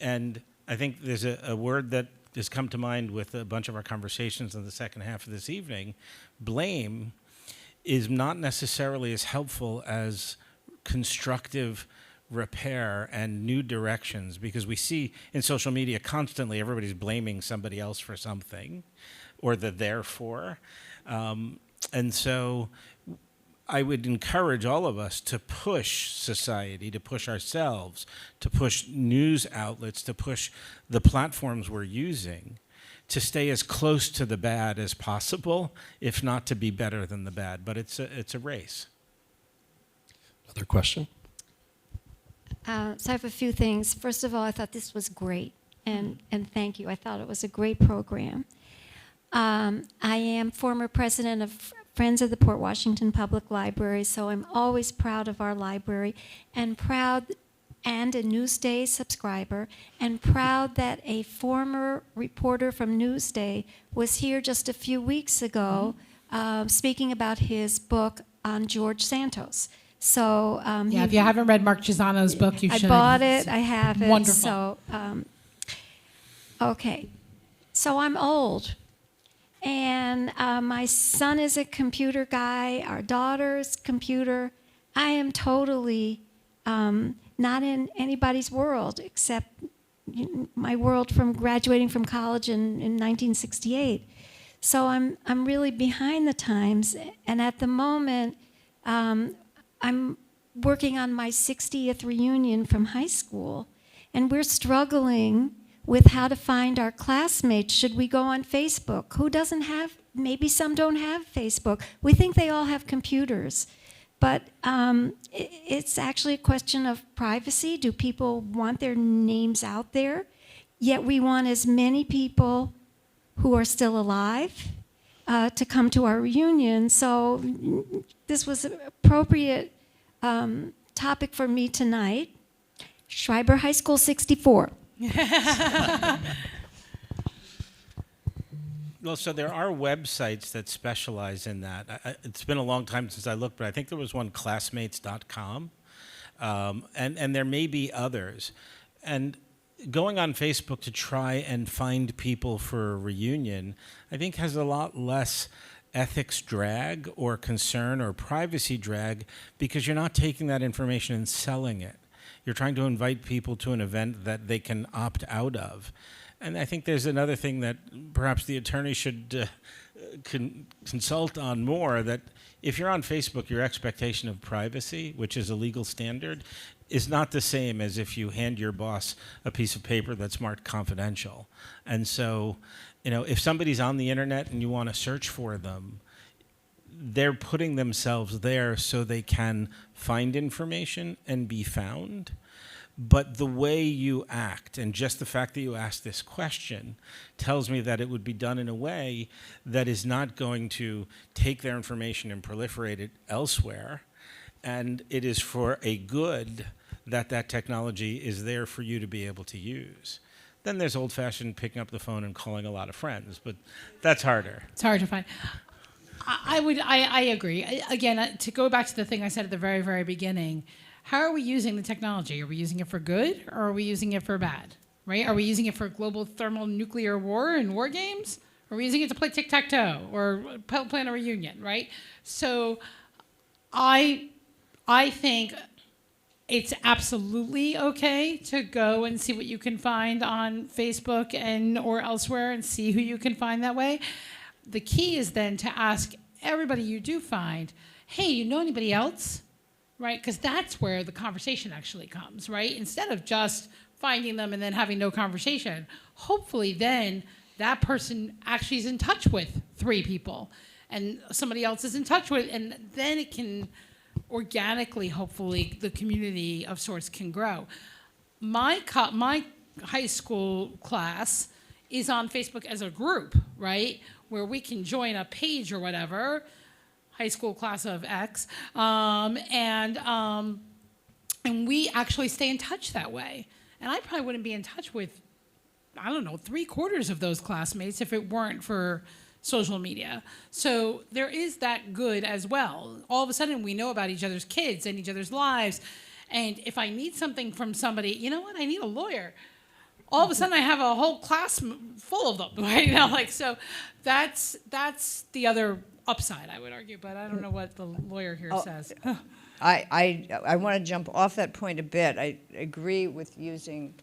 And I think there's a word that has come to mind with a bunch of our conversations in the second half of this evening. Blame is not necessarily as helpful as constructive repair and new directions, because we see in social media constantly everybody's blaming somebody else for something, or the therefore. And so I would encourage all of us to push society, to push ourselves, to push news outlets, to push the platforms we're using, to stay as close to the bad as possible, if not to be better than the bad. But it's a race. Another question? So I have a few things. First of all, I thought this was great, and thank you. I thought it was a great program. I am former president of Friends of the Port Washington Public Library, so I'm always proud of our library, and proud, and a Newsday subscriber, and proud that a former reporter from Newsday was here just a few weeks ago speaking about his book on George Santos. So If you haven't read Mark Cisano's book, you should. I bought it. I have it. Wonderful. So, okay. So I'm old. And my son is a computer guy. Our daughter's computer. I am totally not in anybody's world except my world from graduating from college in 1968. So I'm really behind the times. And at the moment, I'm working on my 60th reunion from high school, and we're struggling with how to find our classmates. Should we go on Facebook? Who doesn't have, maybe some don't have Facebook. We think they all have computers, but it's actually a question of privacy. Do people want their names out there? Yet we want as many people who are still alive to come to our reunion. So this was an appropriate topic for me tonight. Schreiber High School 64. Well, so there are websites that specialize in that. It's been a long time since I looked, but I think there was one, classmates.com, and there may be others. And going on Facebook to try and find people for a reunion, I think has a lot less ethics drag or concern or privacy drag, because you're not taking that information and selling it. You're trying to invite people to an event that they can opt out of. And I think there's another thing that perhaps the attorney should consult on more, that if you're on Facebook, your expectation of privacy, which is a legal standard, is not the same as if you hand your boss a piece of paper that's marked confidential. And so, if somebody's on the internet and you want to search for them, they're putting themselves there so they can find information and be found. But the way you act, and just the fact that you asked this question, tells me that it would be done in a way that is not going to take their information and proliferate it elsewhere. And it is for a good that that technology is there for you to be able to use. Then there's old-fashioned picking up the phone and calling a lot of friends, but that's harder. It's hard to find. I agree. Again, to go back to the thing I said at the very, very beginning, how are we using the technology? Are we using it for good, or are we using it for bad? Right? Are we using it for global thermonuclear war and war games? Are we using it to play tic-tac-toe or plan a reunion? Right? So, I think it's absolutely okay to go and see what you can find on Facebook and or elsewhere and see who you can find that way. The key is then to ask everybody you do find, hey, you know anybody else? Right? Because that's where the conversation actually comes, right? Instead of just finding them and then having no conversation, hopefully then that person actually is in touch with 3 people and somebody else is in touch with, and then it can organically, hopefully, the community of sorts can grow. My high school class is on Facebook as a group, right? Where we can join a page or whatever, high school class of X, and we actually stay in touch that way. And I probably wouldn't be in touch with, I don't know, 3/4 of those classmates if it weren't for social media. So there is that good as well. All of a sudden we know about each other's kids and each other's lives. And if I need something from somebody, you know what, I need a lawyer. All of a sudden I have a whole class full of them, right? You know, like, so that's the other upside, I would argue, but I don't know what the lawyer here says. I want to jump off that point a bit. I agree with using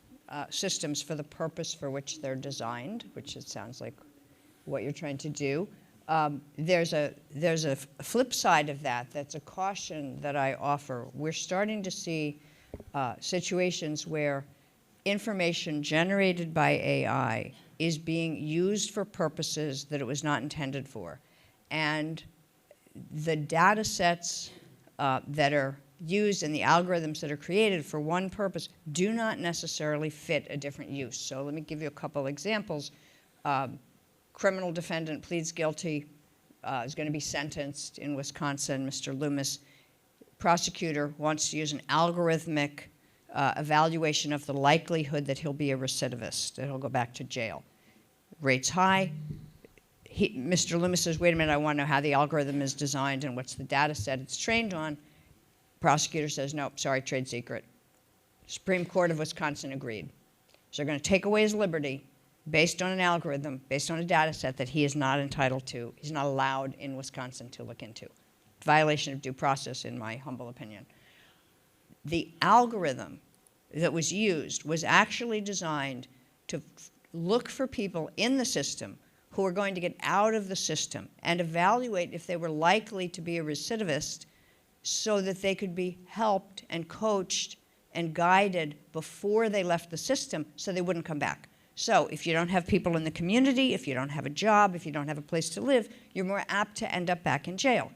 systems for the purpose for which they're designed, which it sounds like what you're trying to do. There's a flip side of that that's a caution that I offer. We're starting to see situations where information generated by AI is being used for purposes that it was not intended for. And the data sets that are used and the algorithms that are created for one purpose do not necessarily fit a different use. So let me give you a couple examples. Criminal defendant pleads guilty, is going to be sentenced in Wisconsin, Mr. Loomis. Prosecutor wants to use an algorithmic evaluation of the likelihood that he'll be a recidivist, that he'll go back to jail. Rate's high. Mr. Loomis says, wait a minute, I want to know how the algorithm is designed and what's the data set it's trained on. Prosecutor says, nope, sorry, trade secret. Supreme Court of Wisconsin agreed. So they're going to take away his liberty based on an algorithm, based on a data set that he is not entitled to, he's not allowed in Wisconsin to look into. Violation of due process, in my humble opinion. The algorithm that was used was actually designed to look for people in the system who were going to get out of the system and evaluate if they were likely to be a recidivist so that they could be helped and coached and guided before they left the system so they wouldn't come back. So if you don't have people in the community, if you don't have a job, if you don't have a place to live, you're more apt to end up back in jail.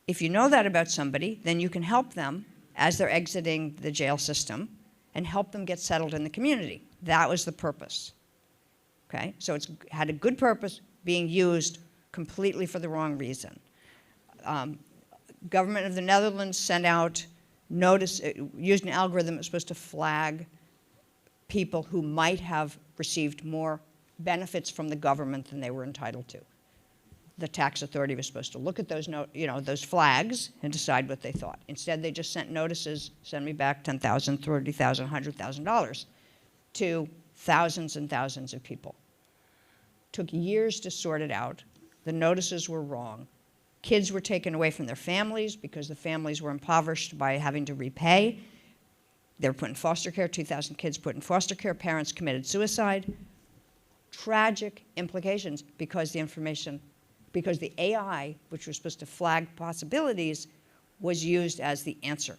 If you know that about somebody, then you can help them as they're exiting the jail system and help them get settled in the community. That was the purpose. Okay? So it's had a good purpose, being used completely for the wrong reason. Government of the Netherlands sent out notice, used an algorithm that was supposed to flag people who might have received more benefits from the government than they were entitled to. The tax authority was supposed to look at those, those flags and decide what they thought. Instead, they just sent notices, send me back $10,000, $30,000, $100,000 to thousands and thousands of people. Took years to sort it out. The notices were wrong. Kids were taken away from their families because the families were impoverished by having to repay. They were put in foster care, 2,000 kids put in foster care, parents committed suicide. Tragic implications because the AI, which was supposed to flag possibilities, was used as the answer.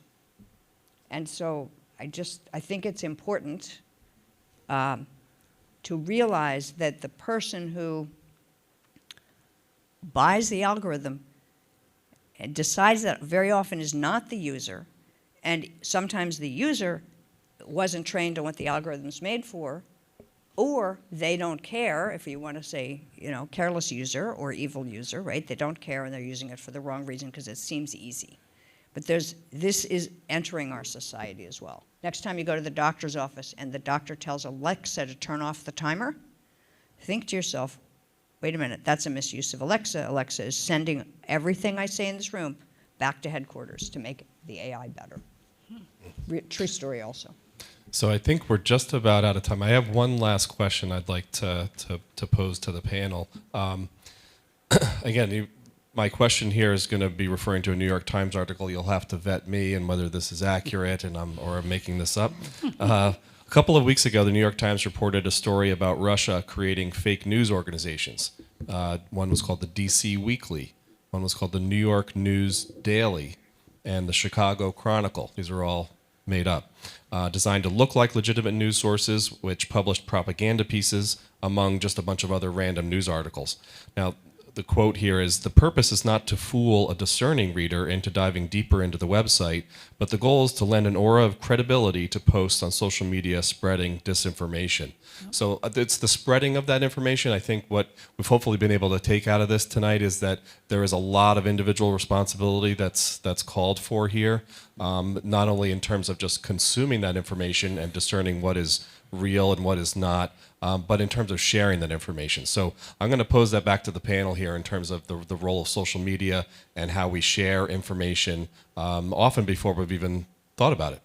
And so I think it's important to realize that the person who buys the algorithm and decides that very often is not the user, and sometimes the user wasn't trained on what the algorithm's made for, or they don't care, if you want to say, careless user or evil user, right? They don't care and they're using it for the wrong reason because it seems easy. But this is entering our society as well. Next time you go to the doctor's office and the doctor tells Alexa to turn off the timer, think to yourself, wait a minute, that's a misuse of Alexa. Alexa is sending everything I say in this room back to headquarters to make the AI better. True story also. So I think we're just about out of time. I have one last question I'd like to pose to the panel. Again, my question here is going to be referring to a New York Times article. You'll have to vet me and whether this is accurate or I'm making this up. A couple of weeks ago, the New York Times reported a story about Russia creating fake news organizations. One was called the DC Weekly. One was called the New York News Daily and the Chicago Chronicle. These are all made up. Designed to look like legitimate news sources, which published propaganda pieces among just a bunch of other random news articles. Now, the quote here is, "The purpose is not to fool a discerning reader into diving deeper into the website, but the goal is to lend an aura of credibility to posts on social media spreading disinformation." So it's the spreading of that information. I think what we've hopefully been able to take out of this tonight is that there is a lot of individual responsibility that's called for here, not only in terms of just consuming that information and discerning what is real and what is not, but in terms of sharing that information. So I'm going to pose that back to the panel here in terms of the role of social media and how we share information, often before we've even thought about it.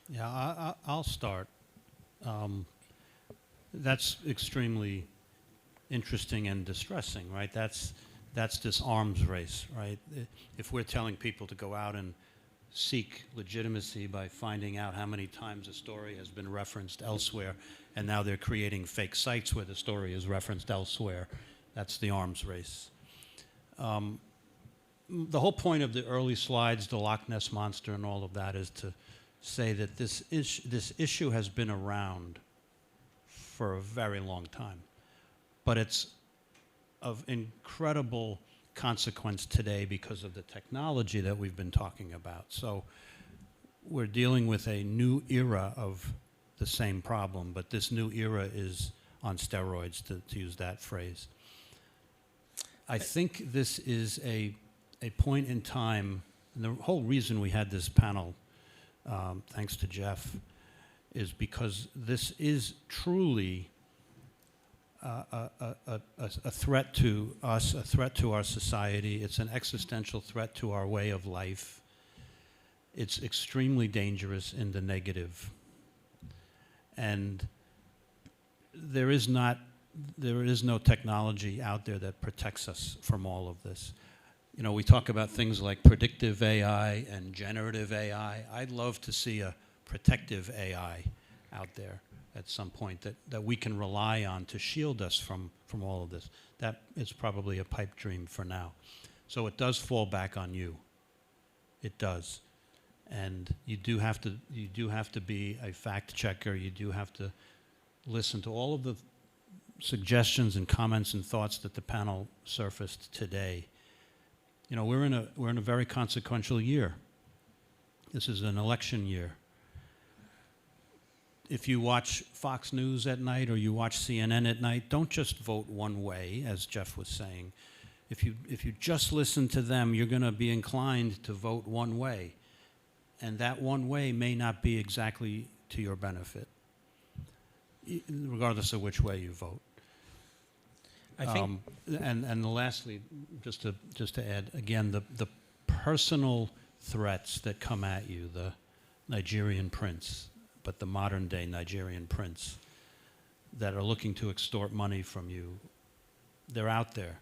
Yeah, I'll start. That's extremely interesting and distressing, right? That's this arms race, right? If we're telling people to go out and seek legitimacy by finding out how many times a story has been referenced elsewhere, and now they're creating fake sites where the story is referenced elsewhere, that's the arms race. The whole point of the early slides, the Loch Ness Monster and all of that, is to say that this issue has been around for a very long time, but it's of incredible consequence today because of the technology that we've been talking about. So we're dealing with a new era of the same problem, but this new era is on steroids, to use that phrase. I think this is a point in time, and the whole reason we had this panel, thanks to Jeff, is because this is truly a threat to us, a threat to our society. It's an existential threat to our way of life. It's extremely dangerous in the negative. And there is no technology out there that protects us from all of this. You know, we talk about things like predictive AI and generative AI. I'd love to see a protective AI out there at some point that we can rely on to shield us from all of this. That is probably a pipe dream for now. So it does fall back on you. It does. And you do have to be a fact checker. You do have to listen to all of the suggestions and comments and thoughts that the panel surfaced today. You know, we're in a very consequential year. This is an election year. If you watch Fox News at night or you watch CNN at night, don't just vote one way, as Jeff was saying. If you just listen to them, you're going to be inclined to vote one way. And that one way may not be exactly to your benefit, regardless of which way you vote. I think, and lastly, just to add again, the personal threats that come at you, the Nigerian prince, but the modern day Nigerian prince, that are looking to extort money from you, they're out there.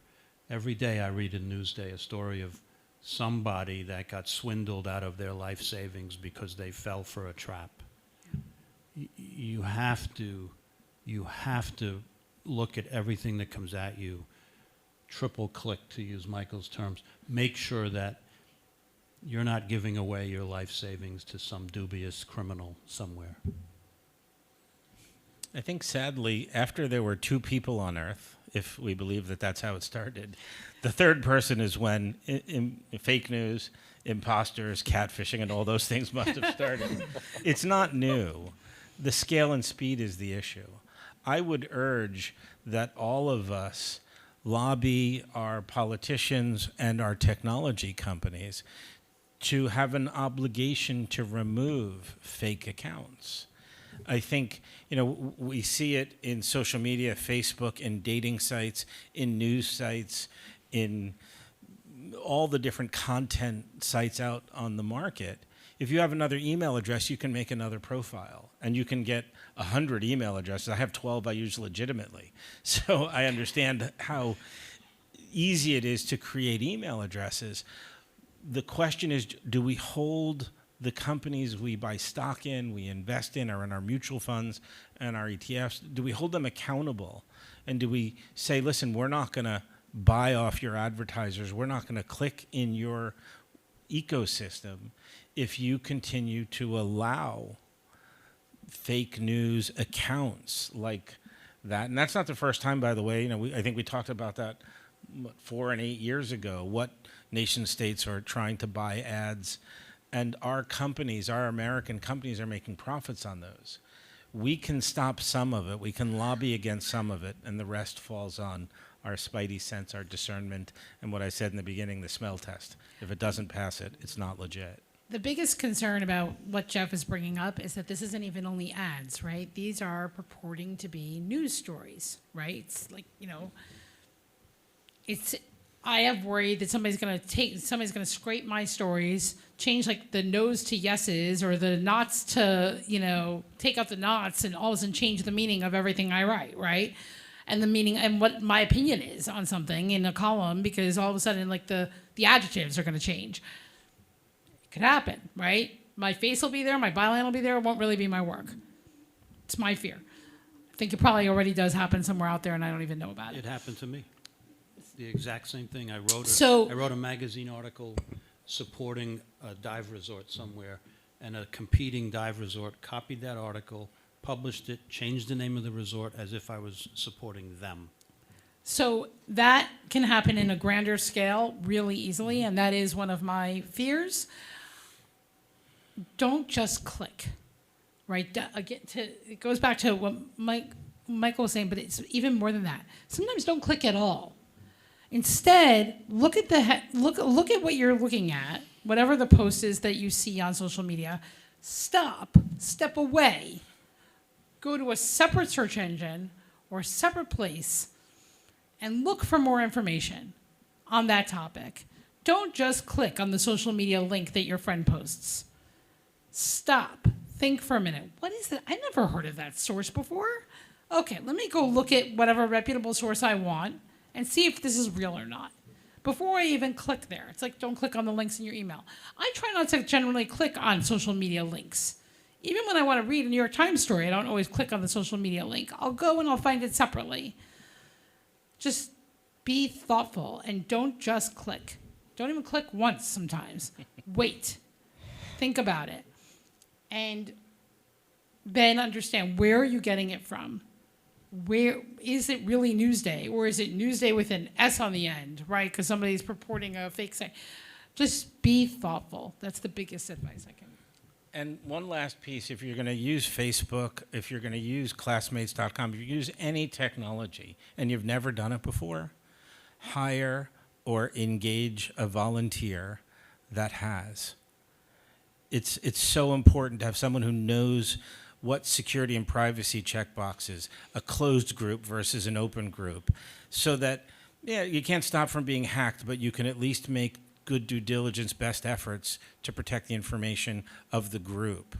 Every day I read in Newsday a story of somebody that got swindled out of their life savings because they fell for a trap. You have to look at everything that comes at you, triple click, to use Michael's terms. Make sure that you're not giving away your life savings to some dubious criminal somewhere. I think sadly, after there were two people on Earth, if we believe that that's how it started. The third person is when fake news, imposters, catfishing, and all those things must have started. It's not new. The scale and speed is the issue. I would urge that all of us lobby our politicians and our technology companies to have an obligation to remove fake accounts. I think, we see it in social media, Facebook, in dating sites, in news sites, in all the different content sites out on the market. If you have another email address, you can make another profile, and you can get 100 email addresses. I have 12 I use legitimately. So I understand how easy it is to create email addresses. The question is, do we hold the companies we buy stock in, we invest in, or in our mutual funds and our ETFs, do we hold them accountable? And do we say, listen, we're not going to buy off your advertisers, we're not going to click in your ecosystem if you continue to allow fake news accounts like that? And that's not the first time, by the way. I think we talked about that 4 and 8 years ago, what nation states are trying to buy ads, and our companies, our American companies, are making profits on those. We can stop some of it, we can lobby against some of it, and the rest falls on our spidey sense, our discernment, and what I said in the beginning, the smell test. If it doesn't pass it, it's not legit. The biggest concern about what Jeff is bringing up is that this isn't even only ads, right? These are purporting to be news stories, right? It's like, I have worried that somebody's going to scrape my stories, change like the no's to yeses or the nots to, take out the nots, and all of a sudden change the meaning of everything I write, right? And the meaning and what my opinion is on something in a column, because all of a sudden like the adjectives are going to change. It could happen, right? My face will be there, my byline will be there, it won't really be my work. It's my fear. I think it probably already does happen somewhere out there and I don't even know about it. It happened to me. The exact same thing. I wrote a magazine article supporting a dive resort somewhere, and a competing dive resort copied that article, published it, changed the name of the resort as if I was supporting them. So that can happen in a grander scale really easily, and that is one of my fears. Don't just click, right? It goes back to what Michael was saying, but it's even more than that. Sometimes don't click at all. Instead, look at what you're looking at, whatever the post is that you see on social media. Step away, go to a separate search engine or a separate place, and look for more information on that topic. Don't just click on the social media link that your friend posts. Stop. Think for a minute. What is that? I never heard of that source before. Okay, let me go look at whatever reputable source I want and see if this is real or not. Before I even click there, it's like don't click on the links in your email. I try not to generally click on social media links. Even when I want to read a New York Times story, I don't always click on the social media link. I'll go and I'll find it separately. Just be thoughtful and don't just click. Don't even click once sometimes. Wait. Think about it. And then understand, where are you getting it from? Where is it really Newsday, or is it Newsday with an S on the end, right? Because somebody's purporting a fake site. Just be thoughtful. That's the biggest advice I can. And one last piece, if you're going to use Facebook, if you're going to use classmates.com, if you use any technology and you've never done it before, hire or engage a volunteer that has. It's so important to have someone who knows what security and privacy checkboxes, a closed group versus an open group, so that, you can't stop from being hacked, but you can at least make good due diligence, best efforts to protect the information of the group.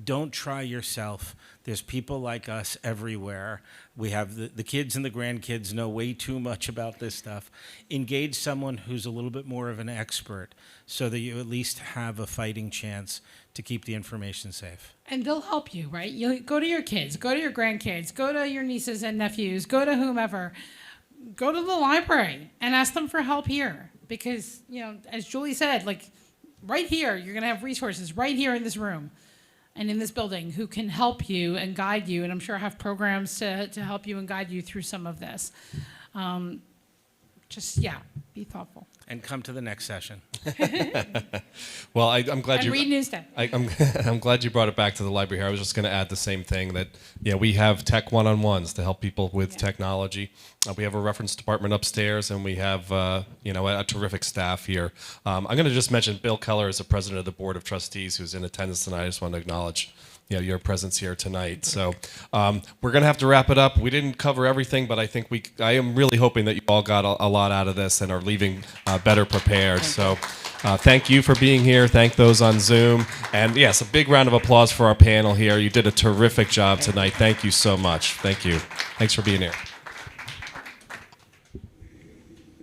Don't try yourself. There's people like us everywhere. We have the kids and the grandkids know way too much about this stuff. Engage someone who's a little bit more of an expert so that you at least have a fighting chance to keep the information safe. And they'll help you, right? You go to your kids, go to your grandkids, go to your nieces and nephews, go to whomever. Go to the library and ask them for help here. Because, as Julie said, like right here, you're going to have resources right here in this room and in this building who can help you and guide you. And I'm sure have programs to help you and guide you through some of this. Just, yeah, be thoughtful. And come to the next session. Well, I'm glad And you read Newsday. I'm glad you brought it back to the library here. I was just going to add the same thing that we have tech one-on-ones to help people with technology. We have a reference department upstairs, and we have a terrific staff here. I'm going to just mention Bill Keller is the president of the board of trustees who's in attendance tonight. I just want to acknowledge your presence here tonight. So we're going to have to wrap it up. We didn't cover everything, but I think I am really hoping that you all got a lot out of this and are leaving better prepared. So thank you for being here. Thank those on Zoom. And yes, a big round of applause for our panel here. You did a terrific job tonight. Thank you so much. Thank you. Thanks for being here.